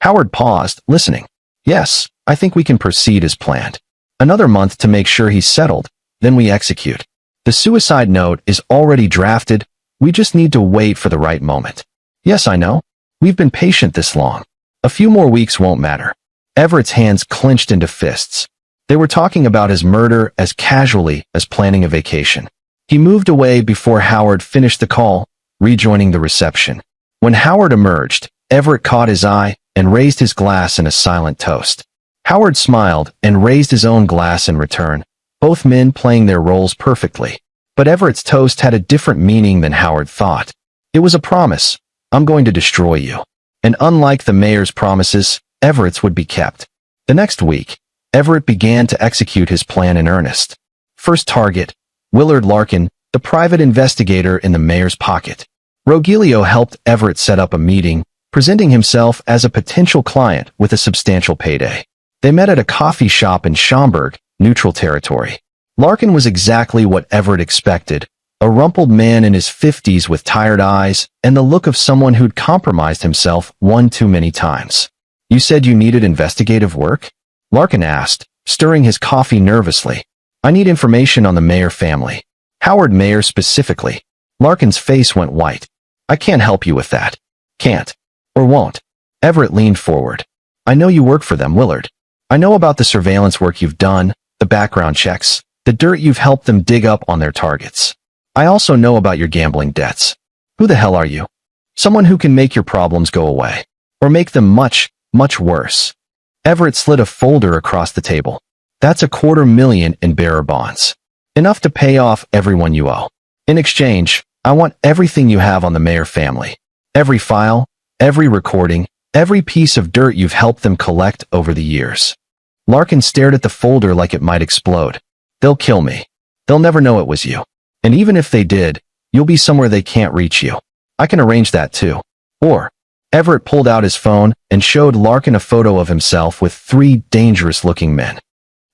Howard paused, listening. Yes, I think we can proceed as planned. Another month to make sure he's settled, then we execute. The suicide note is already drafted, we just need to wait for the right moment. Yes, I know. We've been patient this long. A few more weeks won't matter. Everett's hands clenched into fists. They were talking about his murder as casually as planning a vacation. He moved away before Howard finished the call, rejoining the reception. When Howard emerged, Everett caught his eye and raised his glass in a silent toast. Howard smiled and raised his own glass in return, both men playing their roles perfectly. But Everett's toast had a different meaning than Howard thought. It was a promise. I'm going to destroy you. And unlike the mayor's promises, Everett's would be kept. The next week, Everett began to execute his plan in earnest. First target, Willard Larkin, the private investigator in the mayor's pocket. Rogelio helped Everett set up a meeting, presenting himself as a potential client with a substantial payday. They met at a coffee shop in Schaumburg, neutral territory. Larkin was exactly what Everett expected, a rumpled man in his 50s with tired eyes and the look of someone who'd compromised himself one too many times. You said you needed investigative work? Larkin asked, stirring his coffee nervously. I need information on the Mayer family. Howard Mayer specifically. Larkin's face went white. I can't help you with that. Can't. Or won't. Everett leaned forward. I know you work for them, Willard. I know about the surveillance work you've done, the background checks, the dirt you've helped them dig up on their targets. I also know about your gambling debts. Who the hell are you? Someone who can make your problems go away. Or make them much, much worse. Everett slid a folder across the table. That's $250,000 in bearer bonds. Enough to pay off everyone you owe. In exchange, I want everything you have on the Mayer family. Every file, every recording, every piece of dirt you've helped them collect over the years. Larkin stared at the folder like it might explode. They'll kill me. They'll never know it was you. And even if they did, you'll be somewhere they can't reach you. I can arrange that too. Or, Everett pulled out his phone and showed Larkin a photo of himself with 3 dangerous-looking men.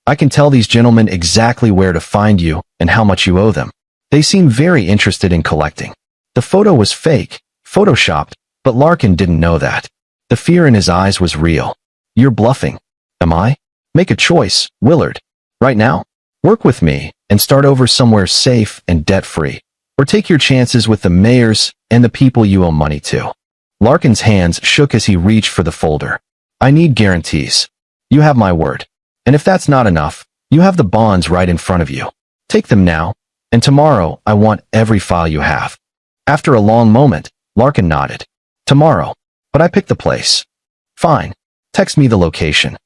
I can tell these gentlemen exactly where to find you and how much you owe them. They seem very interested in collecting. The photo was fake, photoshopped, but Larkin didn't know that. The fear in his eyes was real. You're bluffing. Am I? Make a choice, Willard. Right now? Work with me and start over somewhere safe and debt-free. Or take your chances with the mayors and the people you owe money to. Larkin's hands shook as he reached for the folder. I need guarantees. You have my word. And if that's not enough, you have the bonds right in front of you. Take them now, and tomorrow I want every file you have. After a long moment, Larkin nodded. Tomorrow. But I picked the place. Fine. Text me the location.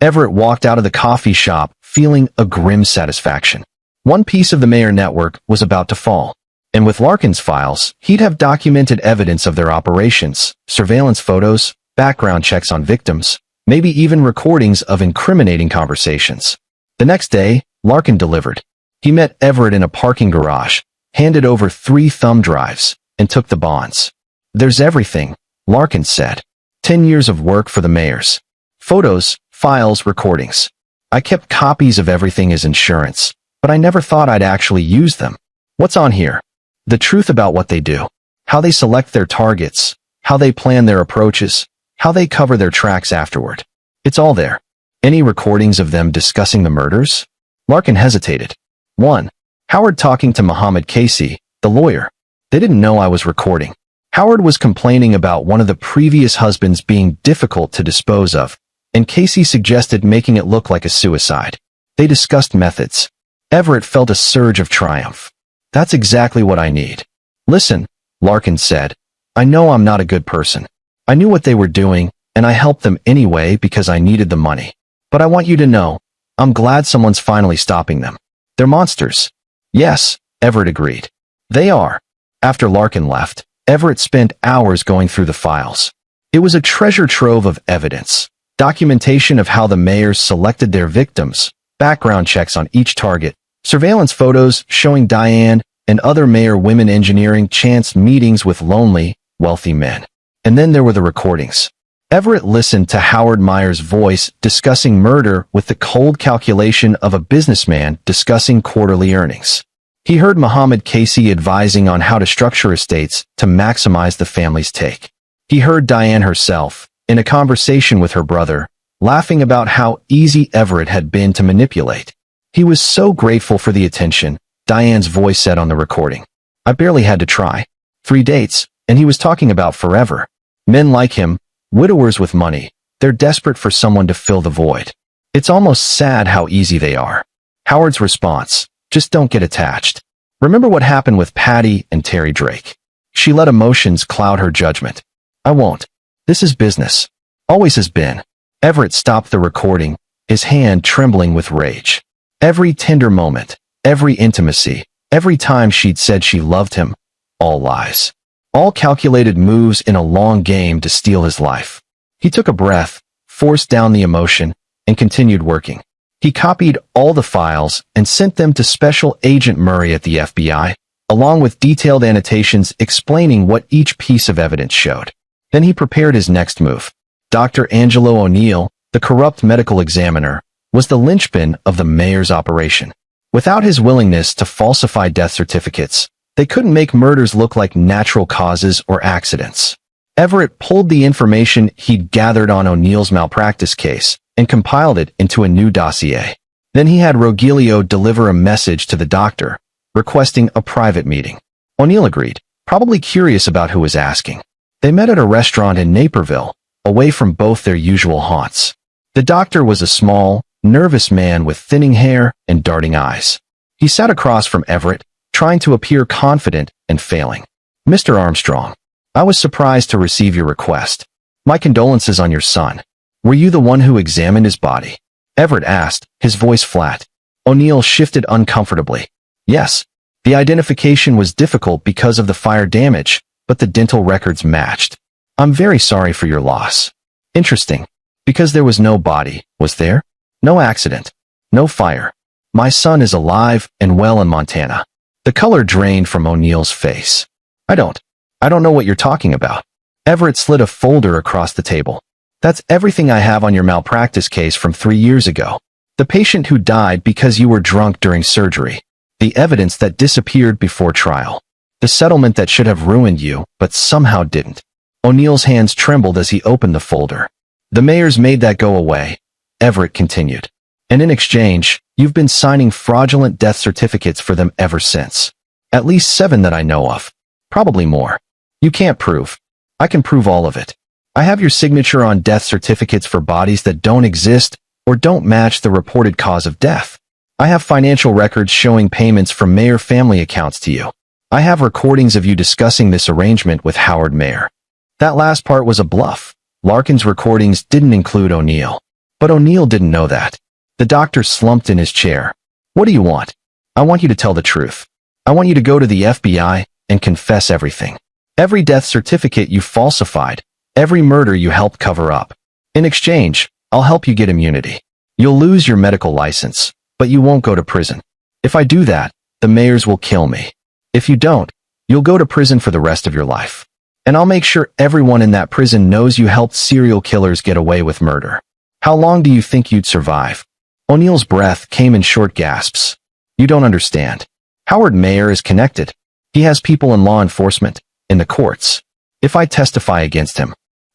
Everett walked out of the coffee shop, feeling a grim satisfaction. One piece of the Mayer network was about to fall. And with Larkin's files, he'd have documented evidence of their operations, surveillance photos, background checks on victims, maybe even recordings of incriminating conversations. The next day, Larkin delivered. He met Everett in a parking garage, handed over 3 thumb drives, and took the bonds. There's everything, Larkin said. 10 years of work for the mayors. Photos, files, recordings. I kept copies of everything as insurance, but I never thought I'd actually use them. What's on here? The truth about what they do, how they select their targets, how they plan their approaches, how they cover their tracks afterward. It's all there. Any recordings of them discussing the murders? Larkin hesitated. 1. Howard talking to Muhammad Casey, the lawyer. They didn't know I was recording. Howard was complaining about one of the previous husbands being difficult to dispose of, and Casey suggested making it look like a suicide. They discussed methods. Everett felt a surge of triumph. That's exactly what I need. Listen, Larkin said. I know I'm not a good person. I knew what they were doing, and I helped them anyway because I needed the money. But I want you to know, I'm glad someone's finally stopping them. They're monsters. Yes, Everett agreed. They are. After Larkin left, Everett spent hours going through the files. It was a treasure trove of evidence, documentation of how the mayors selected their victims, background checks on each target, Surveillance photos showing Diane and other Mayer women engineering chance meetings with lonely, wealthy men. And then there were the recordings. Everett listened to Howard Meyer's voice discussing murder with the cold calculation of a businessman discussing quarterly earnings. He heard Muhammad Casey advising on how to structure estates to maximize the family's take. He heard Diane herself, in a conversation with her brother, laughing about how easy Everett had been to manipulate. He was so grateful for the attention, Diane's voice said on the recording. I barely had to try. 3 dates, and he was talking about forever. Men like him, widowers with money, they're desperate for someone to fill the void. It's almost sad how easy they are. Howard's response, just don't get attached. Remember what happened with Patty and Terry Drake. She let emotions cloud her judgment. I won't. This is business. Always has been. Everett stopped the recording, his hand trembling with rage. Every tender moment, every intimacy, every time she'd said she loved him, all lies. All calculated moves in a long game to steal his life. He took a breath, forced down the emotion, and continued working. He copied all the files and sent them to Special Agent Murray at the FBI, along with detailed annotations explaining what each piece of evidence showed. Then he prepared his next move. Dr. Angelo O'Neill, the corrupt medical examiner, was the linchpin of the Mayer's operation. Without his willingness to falsify death certificates, they couldn't make murders look like natural causes or accidents. Everett pulled the information he'd gathered on O'Neill's malpractice case and compiled it into a new dossier. Then he had Rogelio deliver a message to the doctor, requesting a private meeting. O'Neill agreed, probably curious about who was asking. They met at a restaurant in Naperville, away from both their usual haunts. The doctor was a small, nervous man with thinning hair and darting eyes. He sat across from Everett, trying to appear confident and failing. Mr. Armstrong, I was surprised to receive your request. My condolences on your son. Were you the one who examined his body? Everett asked, his voice flat. O'Neill shifted uncomfortably. Yes. The identification was difficult because of the fire damage, but the dental records matched. I'm very sorry for your loss. Interesting. Because there was no body, was there? No accident. No fire. My son is alive and well in Montana. The color drained from O'Neill's face. I don't know what you're talking about. Everett slid a folder across the table. That's everything I have on your malpractice case from 3 years ago. The patient who died because you were drunk during surgery. The evidence that disappeared before trial. The settlement that should have ruined you, but somehow didn't. O'Neill's hands trembled as he opened the folder. The Mayers made that go away, Everett continued. And in exchange, you've been signing fraudulent death certificates for them ever since. At least 7 that I know of. Probably more. You can't prove. I can prove all of it. I have your signature on death certificates for bodies that don't exist or don't match the reported cause of death. I have financial records showing payments from Mayer family accounts to you. I have recordings of you discussing this arrangement with Howard Mayer. That last part was a bluff. Larkin's recordings didn't include O'Neill. But O'Neill didn't know that. The doctor slumped in his chair. What do you want? I want you to tell the truth. I want you to go to the FBI and confess everything. Every death certificate you falsified, every murder you helped cover up. In exchange, I'll help you get immunity. You'll lose your medical license, but you won't go to prison. If I do that, the Mayers will kill me. If you don't, you'll go to prison for the rest of your life. And I'll make sure everyone in that prison knows you helped serial killers get away with murder. How long do you think you'd survive? O'Neill's breath came in short gasps. You don't understand. Howard Mayer is connected. He has people in law enforcement, in the courts. If I testify against him,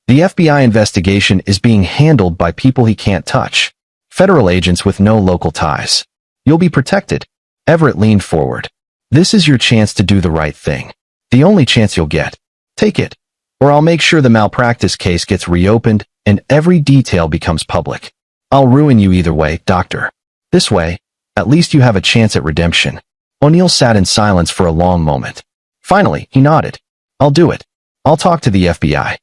the FBI investigation is being handled by people he can't touch. Federal agents with no local ties. You'll be protected. Everett leaned forward. This is your chance to do the right thing. The only chance you'll get. Take it. Or I'll make sure the malpractice case gets reopened and every detail becomes public. I'll ruin you either way, doctor. This way, at least you have a chance at redemption. O'Neill sat in silence for a long moment. Finally, he nodded. I'll do it. I'll talk to the FBI.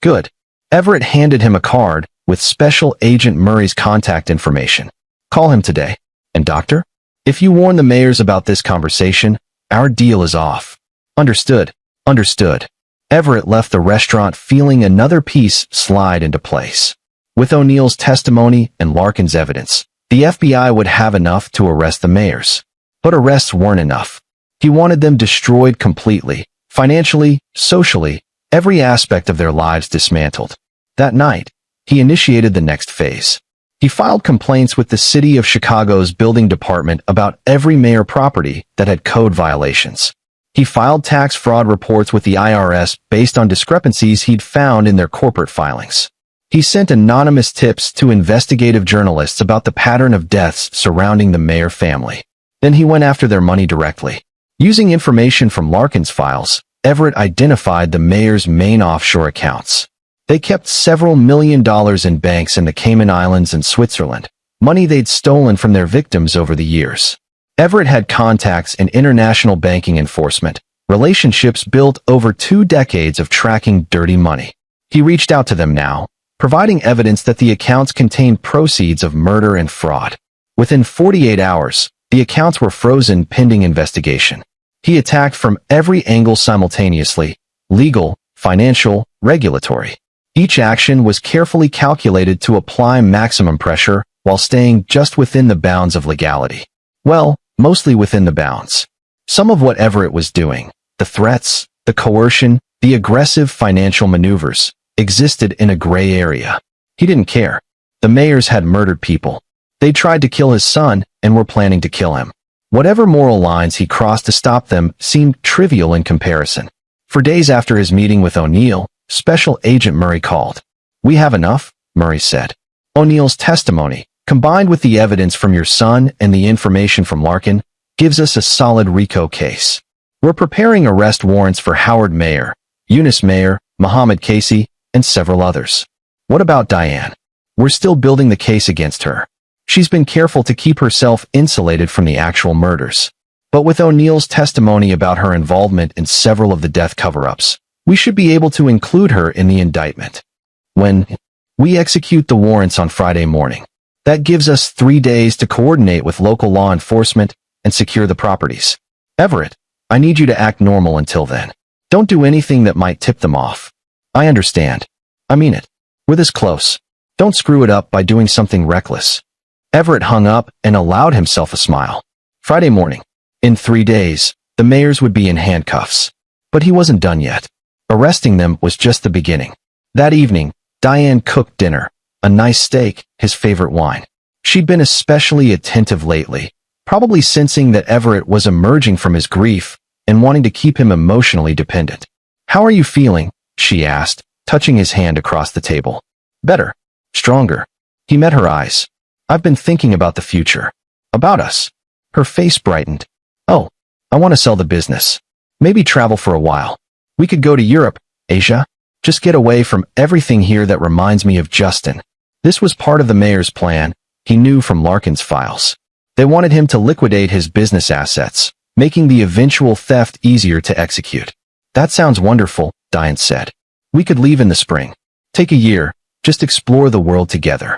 Good. Everett handed him a card with Special Agent Murray's contact information. Call him today. And doctor? If you warn the Mayers about this conversation, our deal is off. Understood. Understood. Everett left the restaurant feeling another piece slide into place. With O'Neill's testimony and Larkin's evidence, the FBI would have enough to arrest the Mayers. But arrests weren't enough. He wanted them destroyed completely, financially, socially, every aspect of their lives dismantled. That night, he initiated the next phase. He filed complaints with the City of Chicago's building department about every mayor property that had code violations. He filed tax fraud reports with the IRS based on discrepancies he'd found in their corporate filings. He sent anonymous tips to investigative journalists about the pattern of deaths surrounding the Mayer family. Then he went after their money directly. Using information from Larkin's files, Everett identified the Mayers' main offshore accounts. They kept several $1 million in banks in the Cayman Islands and Switzerland, money they'd stolen from their victims over the years. Everett had contacts in international banking enforcement, relationships built over 2 decades of tracking dirty money. He reached out to them now, providing evidence that the accounts contained proceeds of murder and fraud. Within 48 hours, the accounts were frozen pending investigation. He attacked from every angle simultaneously: legal, financial, regulatory. Each action was carefully calculated to apply maximum pressure while staying just within the bounds of legality. Well, mostly within the bounds. Some of what Everett was doing, the threats, the coercion, the aggressive financial maneuvers, existed in a gray area. He didn't care. The Mayers had murdered people. They tried to kill his son and were planning to kill him. Whatever moral lines he crossed to stop them seemed trivial in comparison. For days after his meeting with O'Neill, Special Agent Murray called. "We have enough," Murray said. "O'Neill's testimony, combined with the evidence from your son and the information from Larkin, gives us a solid RICO case. We're preparing arrest warrants for Howard Mayer, Eunice Mayer, Muhammad Casey, and several others. What about Diane? We're still building the case against her. She's been careful to keep herself insulated from the actual murders. But with O'Neill's testimony about her involvement in several of the death cover-ups, we should be able to include her in the indictment. When we execute the warrants on Friday morning, that gives us 3 days to coordinate with local law enforcement and secure the properties. Everett, I need you to act normal until then. Don't do anything that might tip them off." "I understand. I mean it. We're this close. Don't screw it up by doing something reckless." Everett hung up and allowed himself a smile. Friday morning. In 3 days, the Mayers would be in handcuffs. But he wasn't done yet. Arresting them was just the beginning. That evening, Diane cooked dinner, a nice steak, his favorite wine. She'd been especially attentive lately, probably sensing that Everett was emerging from his grief and wanting to keep him emotionally dependent. "How are you feeling?" she asked, touching his hand across the table. "Better. Stronger." He met her eyes. "I've been thinking about the future. About us." Her face brightened. "Oh, I want to sell the business. Maybe travel for a while. We could go to Europe, Asia. Just get away from everything here that reminds me of Justin." This was part of the Mayer's plan, he knew from Larkin's files. They wanted him to liquidate his business assets, making the eventual theft easier to execute. "That sounds wonderful," Diane said. "We could leave in the spring. Take a year, just explore the world together."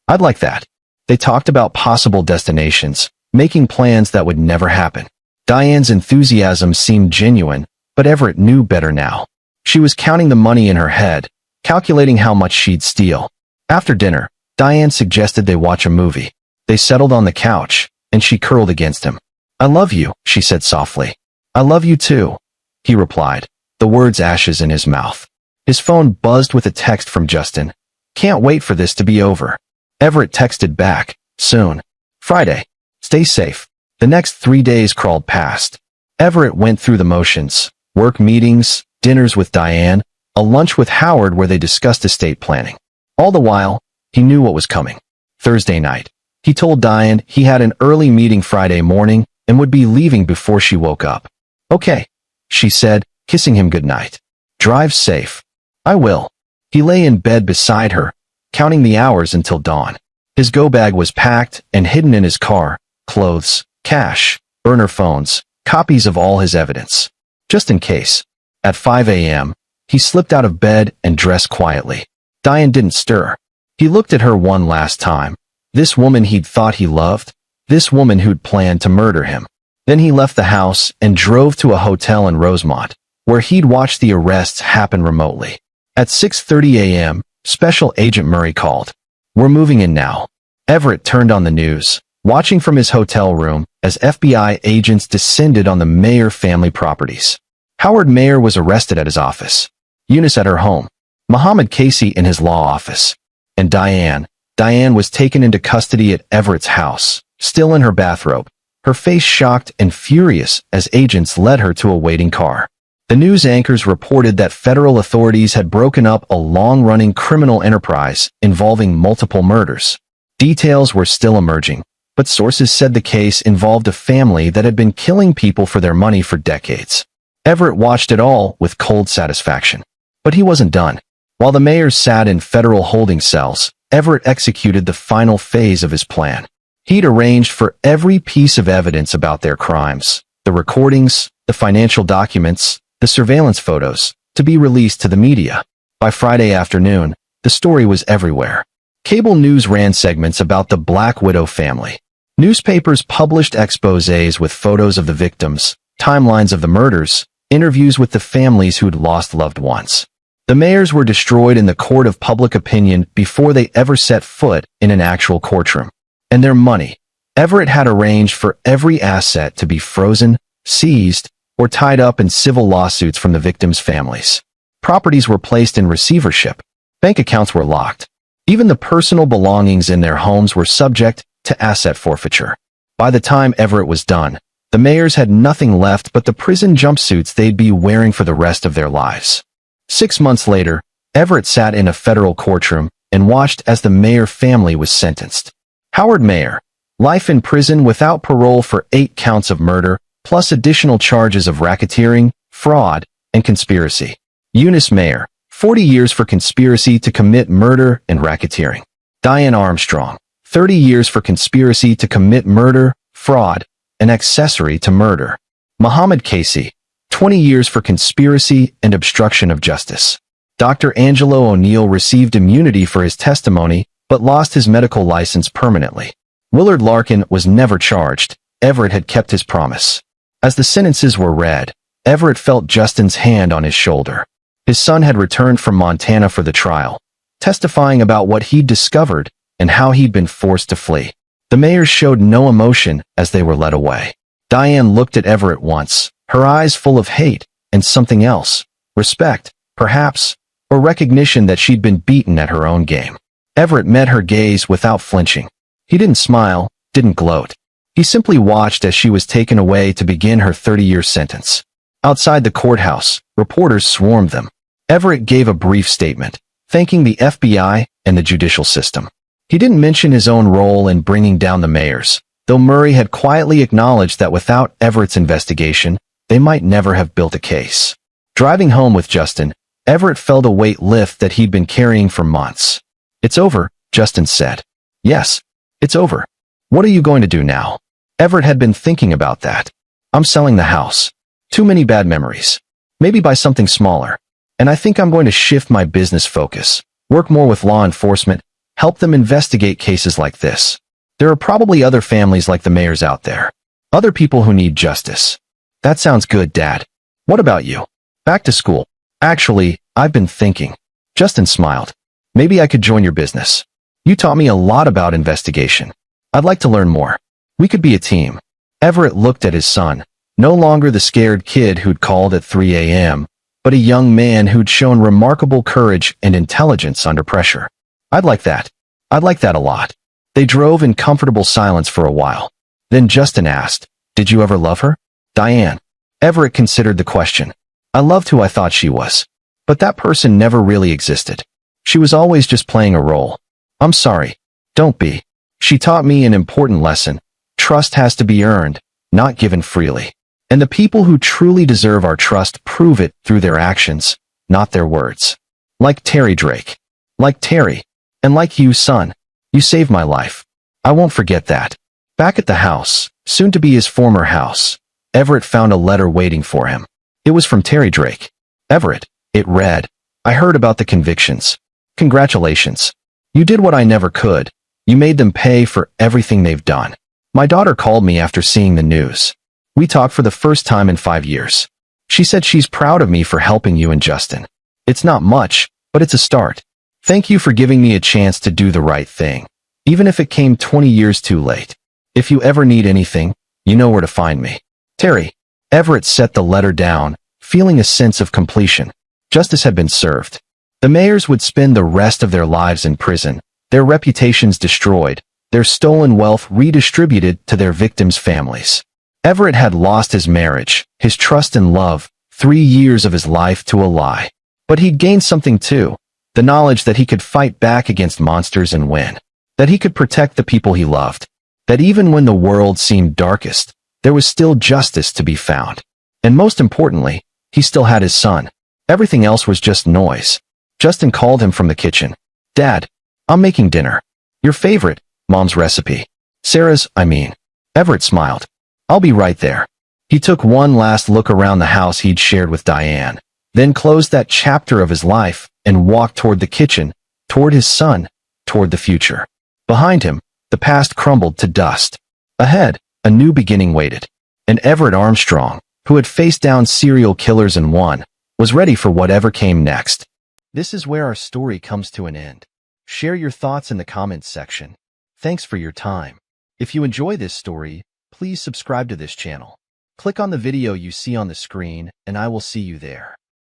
"I'd like that." They talked about possible destinations, making plans that would never happen. Diane's enthusiasm seemed genuine, but Everett knew better now. She was counting the money in her head, calculating how much she'd steal. After dinner, Diane suggested they watch a movie. They settled on the couch, and she curled against him. "I love you," she said softly. "I love you too," he replied, the words ashes in his mouth. His phone buzzed with a text from Justin. "Can't wait for this to be over." Everett texted back, "Soon. Friday. Stay safe." The next 3 days crawled past. Everett went through the motions: work meetings, dinners with Diane, a lunch with Howard where they discussed estate planning. All the while, he knew what was coming. Thursday night, he told Diane he had an early meeting Friday morning and would be leaving before she woke up. "Okay," she said, kissing him goodnight. "Drive safe." "I will." He lay in bed beside her, counting the hours until dawn. His go-bag was packed and hidden in his car: clothes, cash, burner phones, copies of all his evidence. Just in case. At 5 a.m., he slipped out of bed and dressed quietly. Diane didn't stir. He looked at her one last time. This woman he'd thought he loved. This woman who'd planned to murder him. Then he left the house and drove to a hotel in Rosemont, where he'd watched the arrests happen remotely. At 6:30 a.m., Special Agent Murray called. "We're moving in now." Everett turned on the news. watching from his hotel room as FBI agents descended on the Mayer family properties. Howard Mayer was arrested at his office, Eunice at her home, Muhammad Casey in his law office, and Diane was taken into custody at Everett's house, still in her bathrobe, her face shocked and furious as agents led her to a waiting car. The news anchors reported that federal authorities had broken up a long-running criminal enterprise involving multiple murders. Details were still emerging, but sources said the case involved a family that had been killing people for their money for decades. Everett watched it all with cold satisfaction. But he wasn't done. While the Mayers sat in federal holding cells, Everett executed the final phase of his plan. He'd arranged for every piece of evidence about their crimes, the recordings, the financial documents, the surveillance photos, to be released to the media. By Friday afternoon, the story was everywhere. Cable news ran segments about the Black Widow family. Newspapers published exposés with photos of the victims, timelines of the murders, interviews with the families who'd lost loved ones. The Mayers were destroyed in the court of public opinion before they ever set foot in an actual courtroom. And their money. Everett had arranged for every asset to be frozen, seized, or tied up in civil lawsuits from the victims' families. Properties were placed in receivership. Bank accounts were locked. Even the personal belongings in their homes were subject to asset forfeiture. By the time Everett was done, the Mayers had nothing left but the prison jumpsuits they'd be wearing for the rest of their lives. 6 months later, Everett sat in a federal courtroom and watched as the Mayer family was sentenced. Howard Mayer, life in prison without parole for 8 counts of murder, plus additional charges of racketeering, fraud, and conspiracy. Eunice Mayer, 40 years for conspiracy to commit murder and racketeering. Diane Armstrong, 30 years for conspiracy to commit murder, fraud, and accessory to murder. Muhammad Casey, 20 years for conspiracy and obstruction of justice. Dr. Angelo O'Neill received immunity for his testimony, but lost his medical license permanently. Willard Larkin was never charged. Everett had kept his promise. As the sentences were read, Everett felt Justin's hand on his shoulder. His son had returned from Montana for the trial, testifying about what he'd discovered and how he'd been forced to flee. The Mayers showed no emotion as they were led away. Diane looked at Everett once, her eyes full of hate and something else, respect, perhaps, or recognition that she'd been beaten at her own game. Everett met her gaze without flinching. He didn't smile, didn't gloat. He simply watched as she was taken away to begin her 30-year sentence. Outside the courthouse, reporters swarmed them. Everett gave a brief statement, thanking the FBI and the judicial system. He didn't mention his own role in bringing down the Mayers, though Murray had quietly acknowledged that without Everett's investigation, they might never have built a case. Driving home with Justin, Everett felt a weight lift that he'd been carrying for months. "It's over," Justin said. "Yes, it's over. What are you going to do now?" Everett had been thinking about that. "I'm selling the house. Too many bad memories. Maybe buy something smaller. And I think I'm going to shift my business focus, work more with law enforcement, help them investigate cases like this. There are probably other families like the Mayers out there. Other people who need justice." "That sounds good, Dad. What about you?" "Back to school. Actually, I've been thinking." Justin smiled. "Maybe I could join your business. You taught me a lot about investigation. I'd like to learn more. We could be a team." Everett looked at his son, no longer the scared kid who'd called at 3 a.m., but a young man who'd shown remarkable courage and intelligence under pressure. "I'd like that. I'd like that a lot." They drove in comfortable silence for a while. Then Justin asked, "Did you ever love her?" "Diane." Everett considered the question. "I loved who I thought she was. But that person never really existed. She was always just playing a role." "I'm sorry. Don't be. She taught me an important lesson. Trust has to be earned, not given freely. And the people who truly deserve our trust prove it through their actions, not their words. Like Terry Drake. Like Terry. And like you, son. You saved my life. I won't forget that." Back at the house, soon to be his former house, Everett found a letter waiting for him. It was from Terry Drake. "Everett," it read, "I heard about the convictions. Congratulations. You did what I never could. You made them pay for everything they've done. My daughter called me after seeing the news. We talked for the first time in 5 years. She said she's proud of me for helping you and Justin. It's not much, but it's a start. Thank you for giving me a chance to do the right thing, even if it came 20 years too late. If you ever need anything, you know where to find me. Terry. Everett set the letter down, feeling a sense of completion. Justice had been served. The Mayers would spend the rest of their lives in prison, their reputations destroyed, their stolen wealth redistributed to their victims' families. Everett had lost his marriage, his trust and love, 3 years of his life to a lie. But he'd gained something too, the knowledge that he could fight back against monsters and win, that he could protect the people he loved, that even when the world seemed darkest, there was still justice to be found. And most importantly, he still had his son. Everything else was just noise. Justin called him from the kitchen. Dad, I'm making dinner. Your favorite, Mom's recipe. Sarah's, I mean. Everett smiled. I'll be right there. He took one last look around the house he'd shared with Diane, then closed that chapter of his life and walked toward the kitchen, toward his son, toward the future. Behind him, the past crumbled to dust. Ahead, a new beginning waited. And Everett Armstrong, who had faced down serial killers and won, was ready for whatever came next. This is where our story comes to an end. Share your thoughts in the comments section. Thanks for your time. If you enjoy this story, please subscribe to this channel. Click on the video you see on the screen, and I will see you there.